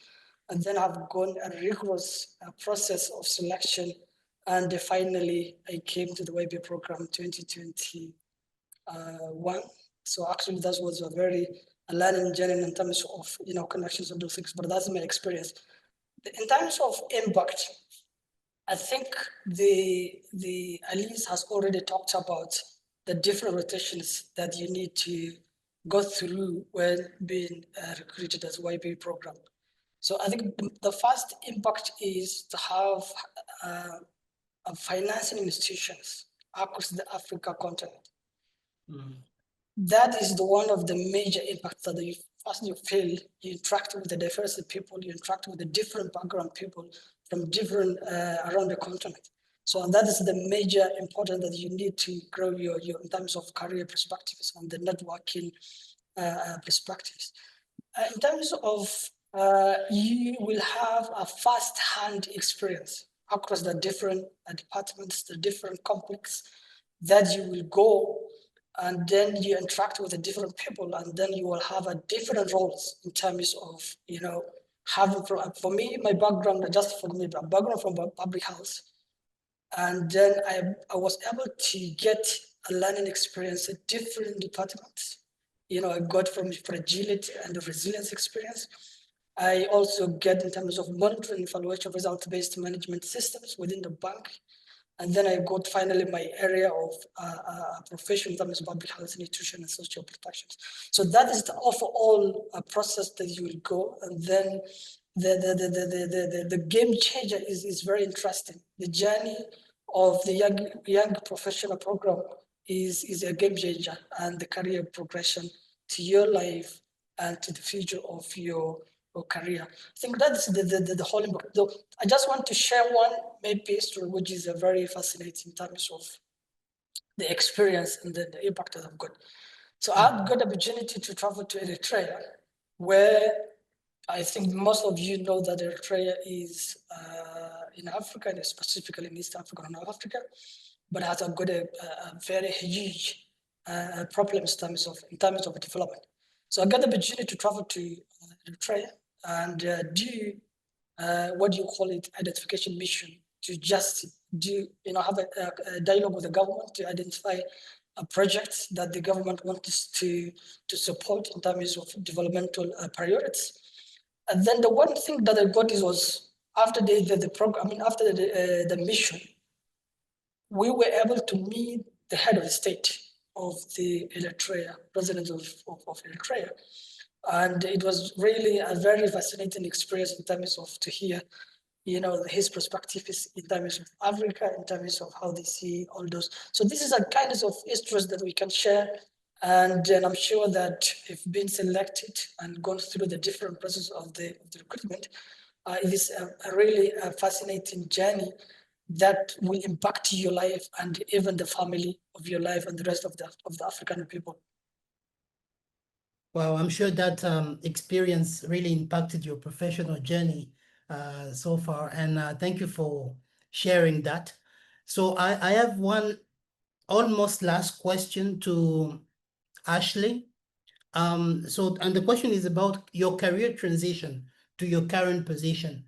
[SPEAKER 5] and then I've gone a rigorous process of selection, and finally I came to the YP program 2021. So actually that was a very learning journey in terms of connections and those things, but that's my experience. In terms of impact, I think the Alice has already talked about the different rotations that you need to go through when being recruited as YP program. So I think the first impact is to have financing institutions across the Africa continent. That is the one of the major impacts that you feel. You interact with the diverse people, you interact with the different background people from different around the continent. So that is the major important that you need to grow your in terms of career perspectives and the networking perspectives. In terms of you will have a first-hand experience across the different departments, the different complex that you will go, and then you interact with the different people, and then you will have a different roles in terms of having. For me, my background, just for me, background from public health, and then I was able to get a learning experience at different departments. I got from fragility and the resilience experience. I also get in terms of monitoring evaluation result-based management systems within the bank. And then I got finally my area of profession in terms of public health, nutrition, and social protections. So that is the overall process that you will go. And then the game changer is very interesting. The journey of the young professional program is a game changer, and the career progression to your life and to the future of your career. I think that's the whole impact. So I just want to share one maybe story, which is a very fascinating in terms of the experience and the impact that I've got. So I had got the opportunity to travel to Eritrea, where I think most of you know that Eritrea is in Africa, and specifically in East Africa and North Africa, but has got a very huge problems in terms of development. So I got the opportunity to travel to Eritrea and do what you call it, identification mission, to just do, have a dialogue with the government to identify a project that the government wants to support in terms of developmental priorities. And then the one thing that I got was after the program, after the mission, we were able to meet the head of the state of the Eritrea, president of Eritrea. And it was really a very fascinating experience in terms of to hear, his perspective is in terms of Africa, in terms of how they see all those. So this is a kind of histories that we can share. And I'm sure that if being selected and gone through the different process of the recruitment, it is a really fascinating journey that will impact your life and even the family of your life and the rest of the African people.
[SPEAKER 1] Well, I'm sure that experience really impacted your professional journey so far, and thank you for sharing that. So I have one almost last question to Ashley. And the question is about your career transition to your current position.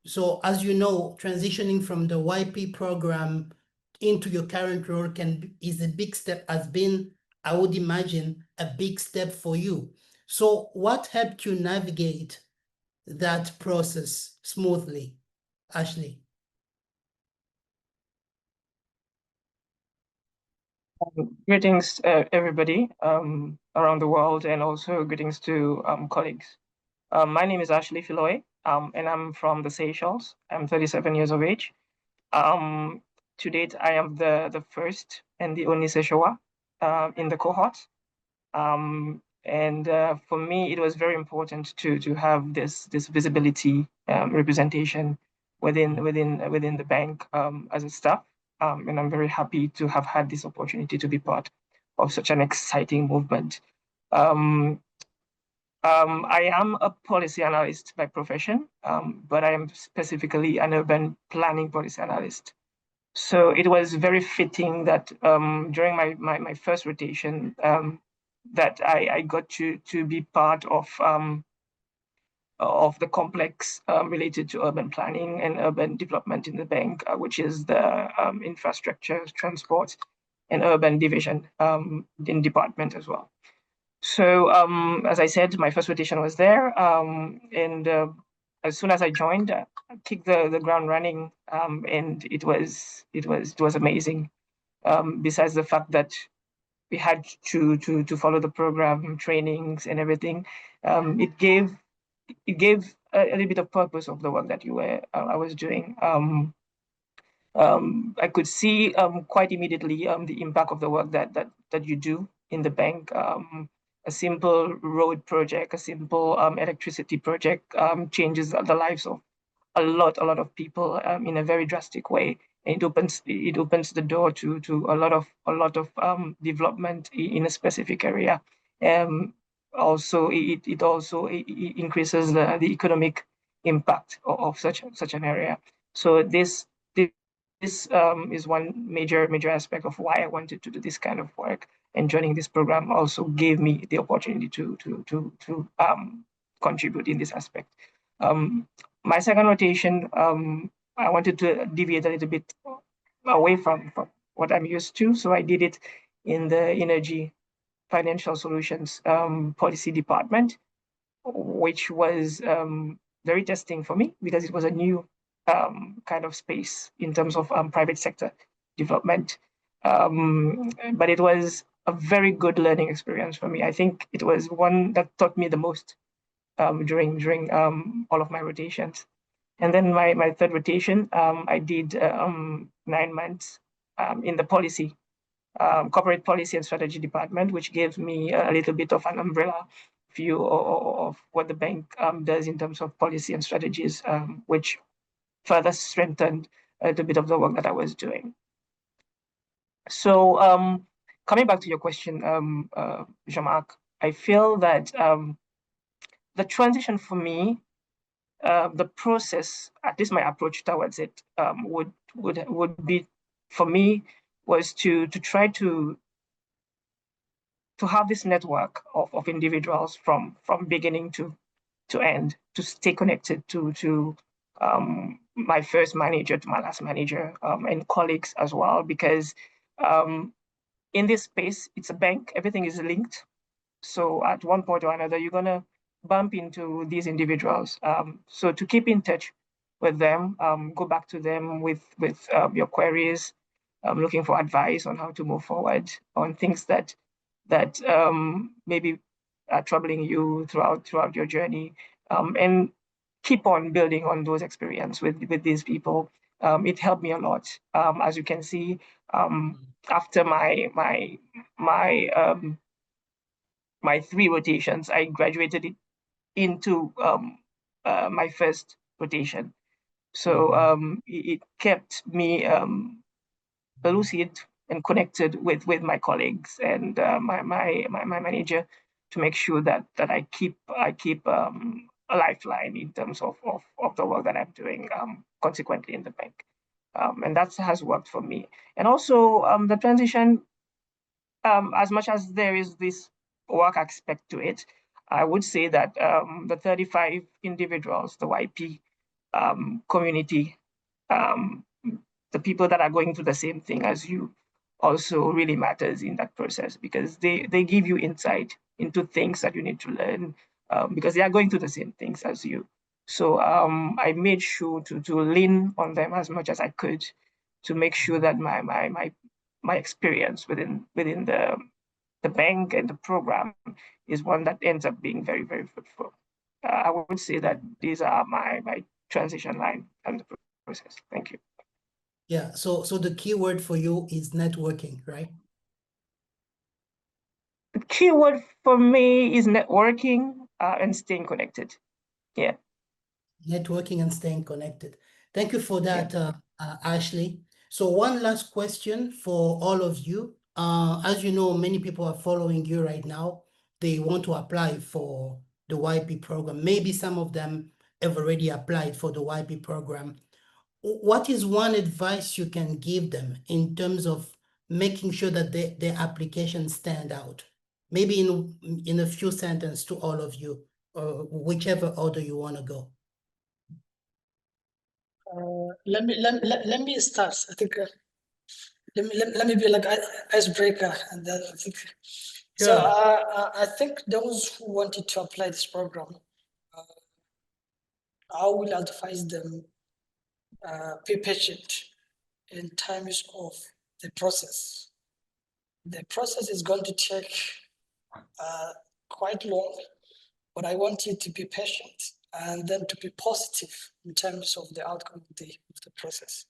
[SPEAKER 1] So as you know, transitioning from the YP program into your current role is a big step, has been, I would imagine, a big step for you. So what helped you navigate that process smoothly, Ashley?
[SPEAKER 6] Greetings, everybody around the world, and also greetings to colleagues. My name is Ashley Filoy, and I'm from the Seychelles. I'm 37 years of age. To date, I am the first and the only Seychellois in the cohort. And for me, it was very important to have this visibility representation within the bank as a staff. And I'm very happy to have had this opportunity to be part of such an exciting movement. I am a policy analyst by profession, but I am specifically an urban planning policy analyst. So it was very fitting that during my first rotation that I got to be part of the complex related to urban planning and urban development in the bank, which is the infrastructure, transport, and urban division in department as well. So as I said, my first rotation was there, and as soon as I joined, I kicked the ground running, and it was amazing. Besides the fact that we had to follow the program, trainings, and everything, it gave a little bit of purpose of the work that I was doing. I could see quite immediately the impact of the work that you do in the bank. A simple road project, a simple electricity project changes the lives of a lot of people in a very drastic way. And it opens the door to a lot of development in a specific area. Also, it also increases the economic impact of such an area. So this is one major aspect of why I wanted to do this kind of work. And joining this program also gave me the opportunity to contribute in this aspect. My second rotation, I wanted to deviate a little bit away from what I'm used to. So I did it in the energy financial solutions policy department, which was very testing for me because it was a new kind of space in terms of private sector development. But it was a very good learning experience for me. I think it was one that taught me the most during all of my rotations. And then my third rotation, I did 9 months in the policy, corporate policy and strategy department, which gave me a little bit of an umbrella view of what the bank does in terms of policy and strategies, which further strengthened a little bit of the work that I was doing. So coming back to your question, Jean-Marc, I feel that the transition for me, the process, at least my approach towards it, would be, for me, was to try to have this network of individuals from beginning to end, to stay connected to my first manager, to my last manager, and colleagues as well, because in this space, it's a bank, everything is linked. So at one point or another, you're gonna bump into these individuals. So to keep in touch with them, go back to them with your queries, looking for advice on how to move forward on things that maybe are troubling you throughout your journey, and keep on building on those experiences with these people. It helped me a lot. As you can see, after my 3 rotations, I graduated into my first rotation. So it kept me lucid and connected with my colleagues and my manager to make sure that I keep a lifeline in terms of the work that I'm doing consequently in the bank. And that has worked for me. And also the transition, as much as there is this work aspect to it, I would say that the 35 individuals, the YP community, the people that are going through the same thing as you also really matters in that process, because they give you insight into things that you need to learn, because they are going through the same things as you. So I made sure to lean on them as much as I could to make sure that my experience within the bank and the program is one that ends up being very, very fruitful. I would say that these are my transition line and the process. Thank you.
[SPEAKER 1] Yeah, so the key word for you is networking, right?
[SPEAKER 6] The key word for me is networking and staying connected. Yeah.
[SPEAKER 1] Networking and staying connected. Thank you for that, Ashley. So one last question for all of you. As you know, many people are following you right now. They want to apply for the YP program. Maybe some of them have already applied for the YP program. What is one advice you can give them in terms of making sure that their applications stand out? Maybe in a few sentences to all of you, or whichever order you want to go.
[SPEAKER 5] Let me start. I think let me be like icebreaker, and then I think. So I think those who wanted to apply this program, I will advise them be patient in terms of the process. The process is going to take quite long, but I want you to be patient and then to be positive in terms of the outcome of the process.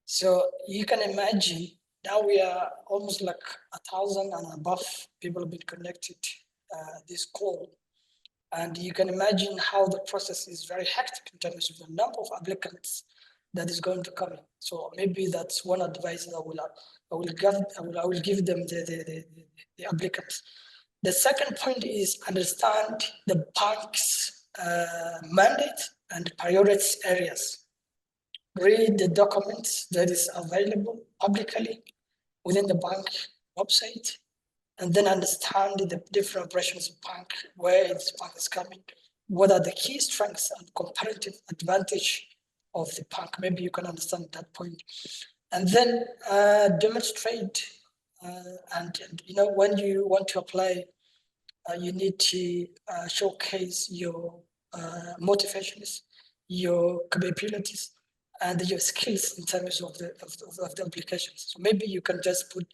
[SPEAKER 5] So you can imagine now we are almost like 1,000 and above people have been connected this call. And you can imagine how the process is very hectic in terms of the number of applicants that is going to come in. So maybe that's one advice that I will give them the applicants. The second point is understand the bank's mandate and priority areas. Read the documents that is available publicly within the bank website, and then understand the different operations of bank, where this bank is coming, what are the key strengths and comparative advantage of the bank. Maybe you can understand that point. And then demonstrate, and you know, when you want to apply, you need to showcase your motivations, your capabilities, and your skills in terms of the applications. So maybe you can just put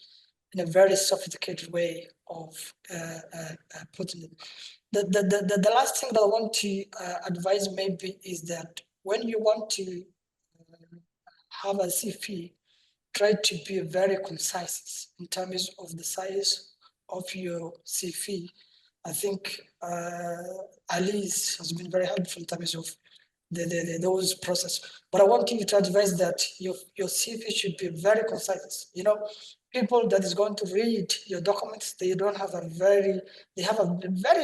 [SPEAKER 5] in a very sophisticated way of putting it. The last thing that I want to advise maybe is that when you want to have a CV, try to be very concise in terms of the size of your CV. I think Alice has been very helpful in terms of those process. But I want you to advise that your CV should be very concise. You know, people that is going to read your documents, they have a very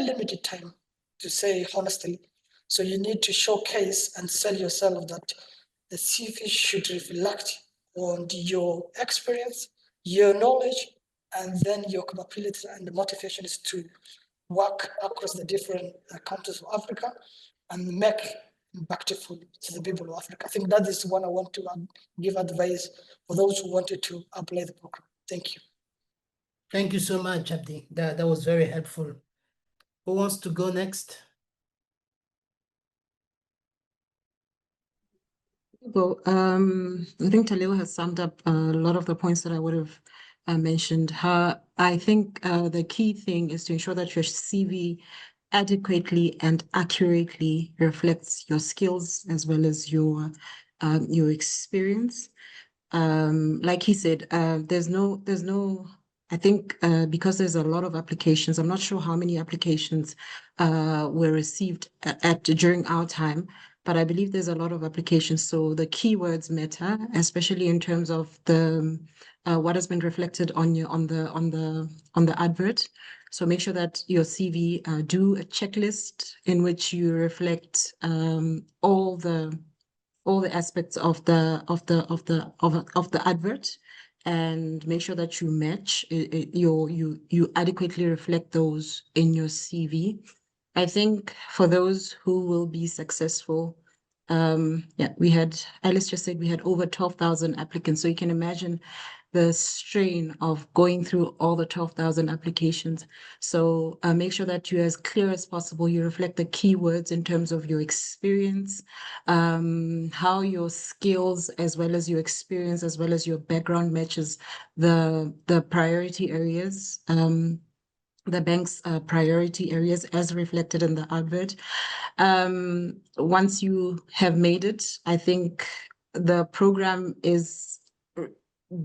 [SPEAKER 5] limited time to say honestly. So you need to showcase and sell yourself that the CV should reflect on your experience, your knowledge, and then your capability and the motivation is to work across the different countries of Africa and make impactful to the people of Africa. I think that is one I want to give advice for those who wanted to apply the program. Thank you.
[SPEAKER 1] Thank you so much, Abdi. That was very helpful. Who wants to go next?
[SPEAKER 4] Well, I think Talil has summed up a lot of the points that I would have mentioned. I think the key thing is to ensure that your CV adequately and accurately reflects your skills as well as your experience. Like he said, there's no, I think because there's a lot of applications, I'm not sure how many applications were received during our time, but I believe there's a lot of applications. So the keywords matter, especially in terms of the what has been reflected on the advert. So make sure that your CV do a checklist in which you reflect all the aspects of the advert, and make sure that you match you adequately reflect those in your CV. I think for those who will be successful, yeah, Alice just said we had over 12,000 applicants. So you can imagine the strain of going through all the 12,000 applications. So make sure that you're as clear as possible. You reflect the keywords in terms of your experience, how your skills as well as your experience as well as your background matches the priority areas. The bank's priority areas as reflected in the advert. Once you have made it, I think the program is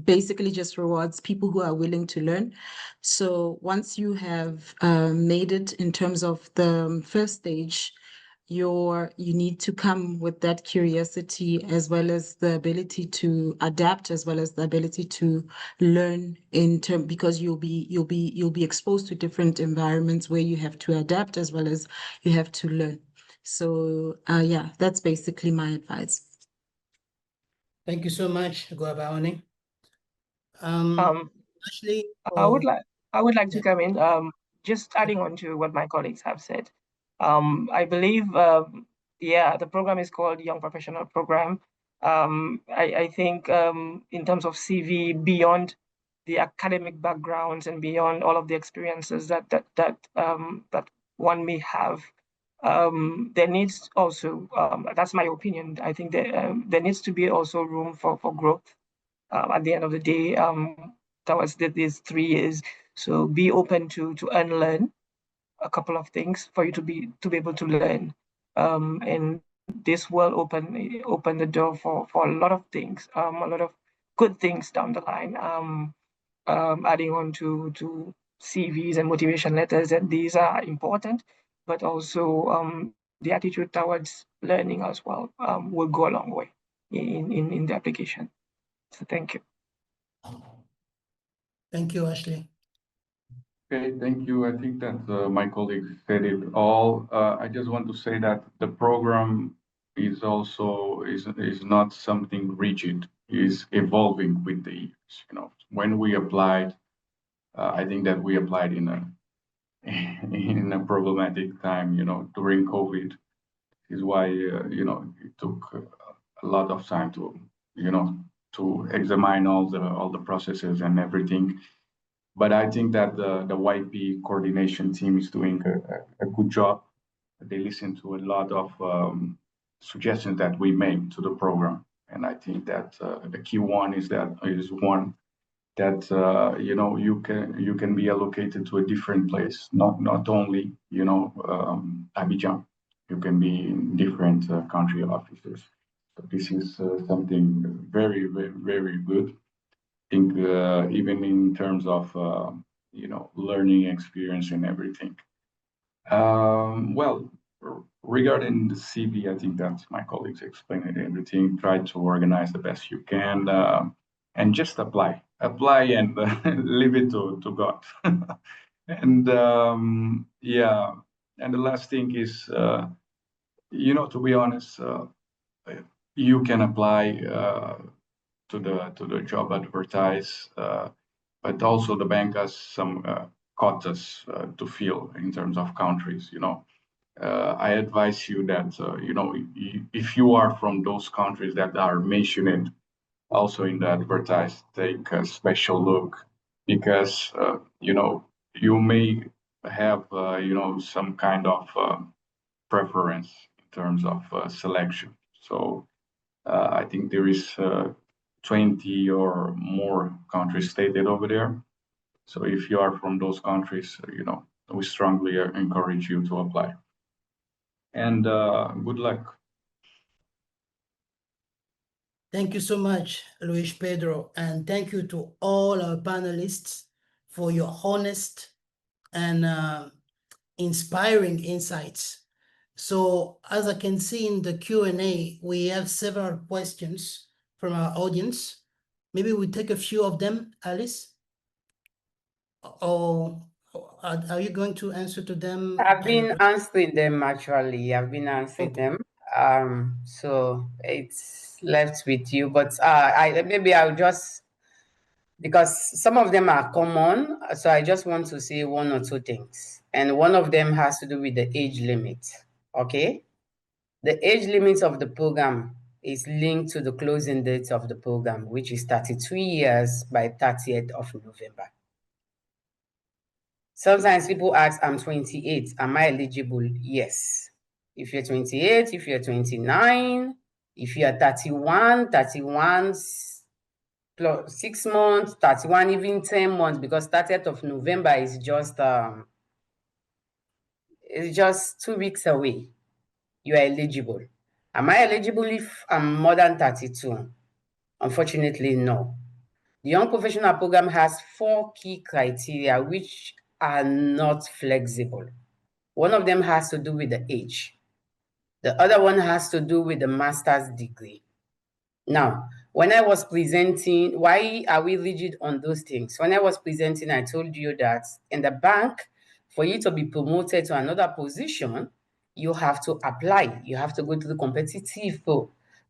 [SPEAKER 4] basically just rewards people who are willing to learn. So once you have made it in terms of the first stage, you need to come with that curiosity as well as the ability to adapt as well as the ability to learn because you'll be exposed to different environments where you have to adapt as well as you have to learn. So yeah, that's basically my advice.
[SPEAKER 1] Thank you so much, Guabaone. Ashley,
[SPEAKER 6] I would like to
[SPEAKER 1] yeah.
[SPEAKER 6] come in. Just adding on to what my colleagues have said. I believe, yeah, the program is called Young Professional Program. I think in terms of CV, beyond the academic backgrounds and beyond all of the experiences that one may have, there needs also, that's my opinion. I think there needs to be also room for growth at the end of the day, towards these 3 years. So be open to unlearn a couple of things for you to be able to learn. And this will open the door for a lot of things, a lot of good things down the line. Adding on to CVs and motivation letters, and these are important, but also the attitude towards learning as well will go a long way in the application. So thank you.
[SPEAKER 1] Thank you, Ashley.
[SPEAKER 3] Okay, thank you. I think that my colleagues said it all. I just want to say that the program is also is not something rigid. Is evolving with the years. You know, when we applied, I think that we applied in a in a problematic time. You know, during COVID, is why you know it took a lot of time to to examine all the processes and everything. But I think that the YP coordination team is doing a good job. They listen to a lot of suggestions that we make to the program, and I think that the key one is one that you can be allocated to a different place, not only Abidjan. You can be in different country offices. So this is something very, very, very good. Think even in terms of learning experience and everything. Well, regarding the CV, I think that my colleagues explained everything. Try to organize the best you can, and just apply, and leave it to God. And yeah, and the last thing is, to be honest, you can apply to the job advertise, but also the bank has some quotas to fill in terms of countries. I advise you that if you are from those countries that are mentioned also in the advertise, take a special look, because you may have some kind of preference in terms of selection. So I think there is 20 or more countries stated over there. So if you are from those countries, we strongly encourage you to apply. And good luck.
[SPEAKER 1] Thank you so much, Luis Pedro, and thank you to all our panelists for your honest and inspiring insights. So as I can see in the Q&A, we have several questions from our audience. Maybe we take a few of them, Alice? Or are you going to answer to them?
[SPEAKER 2] I've been answering them actually. I've been answering them. So it's left with you. But maybe I'll just, because some of them are common, so I just want to say one or two things. And one of them has to do with the age limit. Okay? The age limit of the program is linked to the closing date of the program, which is 32 years by 30th of November. Sometimes people ask, I'm 28, am I eligible? Yes. If you're 28, if you're 29, if you're 31 plus 6 months, 31, even 10 months, because 30th of November is just it's just 2 weeks away. You are eligible. Am I eligible if I'm more than 32? Unfortunately, no. The Young Professional Program has 4 key criteria which are not flexible. One of them has to do with the age. The other one has to do with the master's degree. Now, when I was presenting, why are we rigid on those things? When I was presenting, I told you that in the bank, for you to be promoted to another position, you have to apply. You have to go through the competitive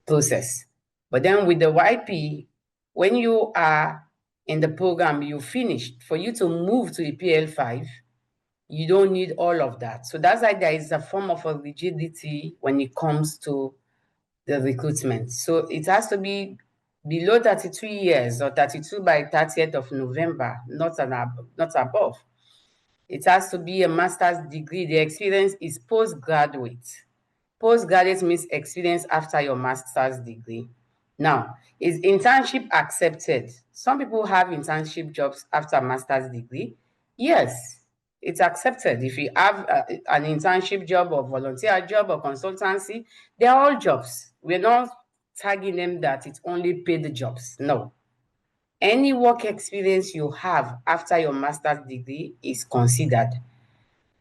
[SPEAKER 2] process. But then with the YP, when you are in the program, you finished. For you to move to a PL5, you don't need all of that. So that's why there is a form of a rigidity when it comes to the recruitment. So it has to be below 32 years or 32 by 30th of November, not above. It has to be a master's degree. The experience is postgraduate. Postgraduate means experience after your master's degree. Now, is internship accepted? Some people have internship jobs after a master's degree. Yes, it's accepted. If you have an internship job or volunteer job or consultancy, they're all jobs. We're not tagging them that it's only paid jobs. No. Any work experience you have after your master's degree is considered.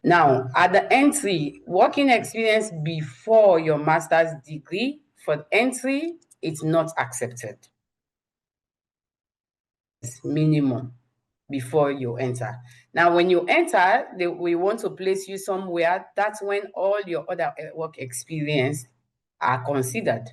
[SPEAKER 2] Now, at the entry, working experience before your master's degree for entry, it's not accepted. It's minimum before you enter. Now, when you enter, we want to place you somewhere. That's when all your other work experience are considered.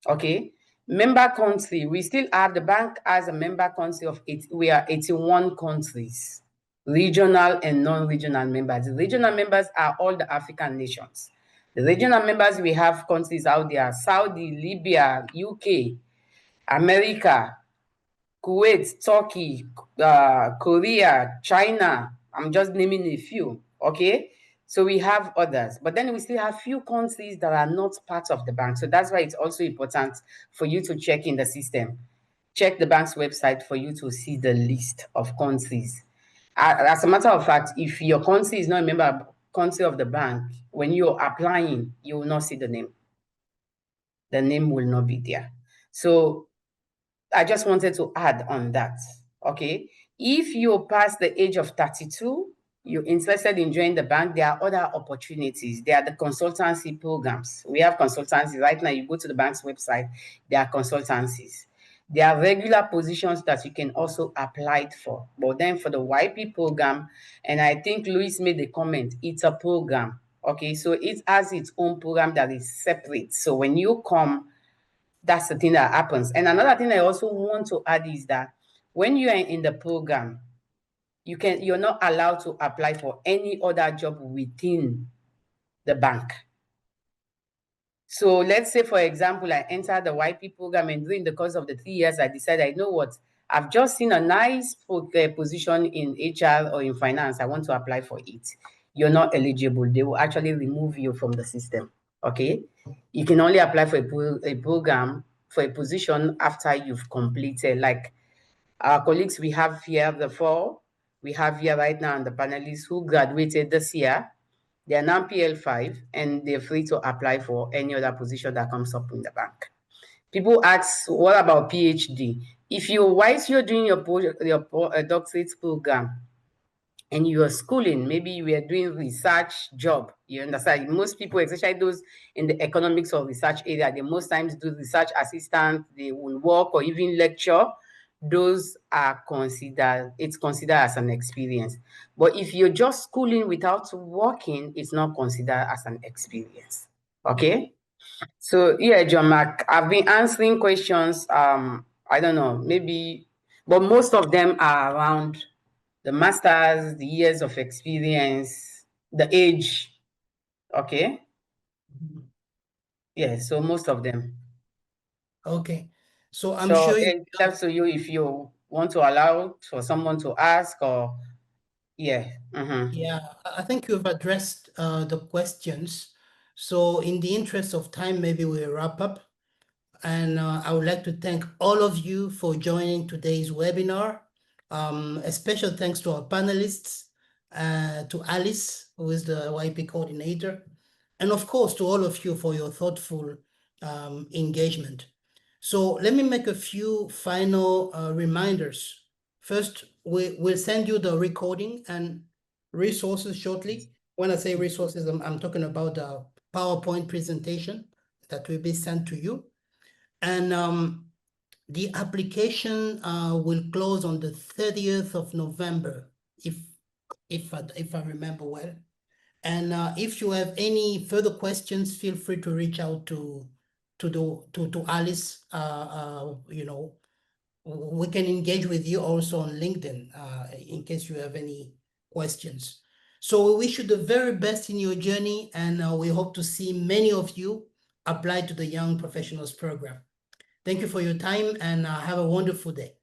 [SPEAKER 2] Okay. Member country, we still have, the bank as a member country of we are 81 countries, regional and non-regional members. The regional members are all the African nations. The regional members, we have countries out there: Saudi, Libya, UK, America, Kuwait, Turkey, Korea, China. I'm just naming a few, okay? So we have others, but then we still have few countries that are not part of the bank. So that's why it's also important for you to check in the system. Check the bank's website for you to see the list of countries. As a matter of fact, if your country is not a member country of the bank, when you're applying, you will not see the name. The name will not be there. So I just wanted to add on that, okay? If you pass the age of 32, you're interested in joining the bank, there are other opportunities. There are the consultancy programs. We have consultancies. Right now, you go to the bank's website, there are consultancies. There are regular positions that you can also apply for. But then for the YP program, and I think Luis made a comment, it's a program, okay? So it has its own program that is separate. So when you come, that's the thing that happens. And another thing I also want to add is that when you are in the program, you're not allowed to apply for any other job within the bank. So let's say, for example, I entered the YP program, and during the course of the 3 years, I decided, you know what, I've just seen a nice position in HR or in finance. I want to apply for it. You're not eligible. They will actually remove you from the system, okay? You can only apply for a program for a position after you've completed. Like our colleagues we have here, the four we have here right now, and the panelists who graduated this year, they are now PL5 and they're free to apply for any other position that comes up in the bank. People ask, what about PhD? If whilst you're doing your doctorate program and you are schooling, maybe you are doing research job, you understand? Most people, especially those in the economics or research area, they most times do research assistant, they will work or even lecture. Those are considered as an experience. But if you're just schooling without working, it's not considered as an experience. Okay? So yeah, John Mark, I've been answering questions. I don't know, maybe, but most of them are around the masters, the years of experience, the age. Okay. Yeah, so most of them.
[SPEAKER 1] Okay. So I'm
[SPEAKER 2] So
[SPEAKER 1] sure
[SPEAKER 2] it's up to you if you want to allow for someone to ask or yeah.
[SPEAKER 1] Yeah, I think you've addressed the questions. So in the interest of time, maybe we'll wrap up. And I would like to thank all of you for joining today's webinar. A special thanks to our panelists, to Alice, who is the YP coordinator, and of course to all of you for your thoughtful engagement. So let me make a few final reminders. First, we'll send you the recording and resources shortly. When I say resources, I'm talking about the PowerPoint presentation that will be sent to you. And the application will close on the 30th of November, if I remember well. And if you have any further questions, feel free to reach out to Alice. You know, we can engage with you also on LinkedIn in case you have any questions. So we wish you the very best in your journey, and we hope to see many of you apply to the Young Professionals Program. Thank you for your time, and have a wonderful day.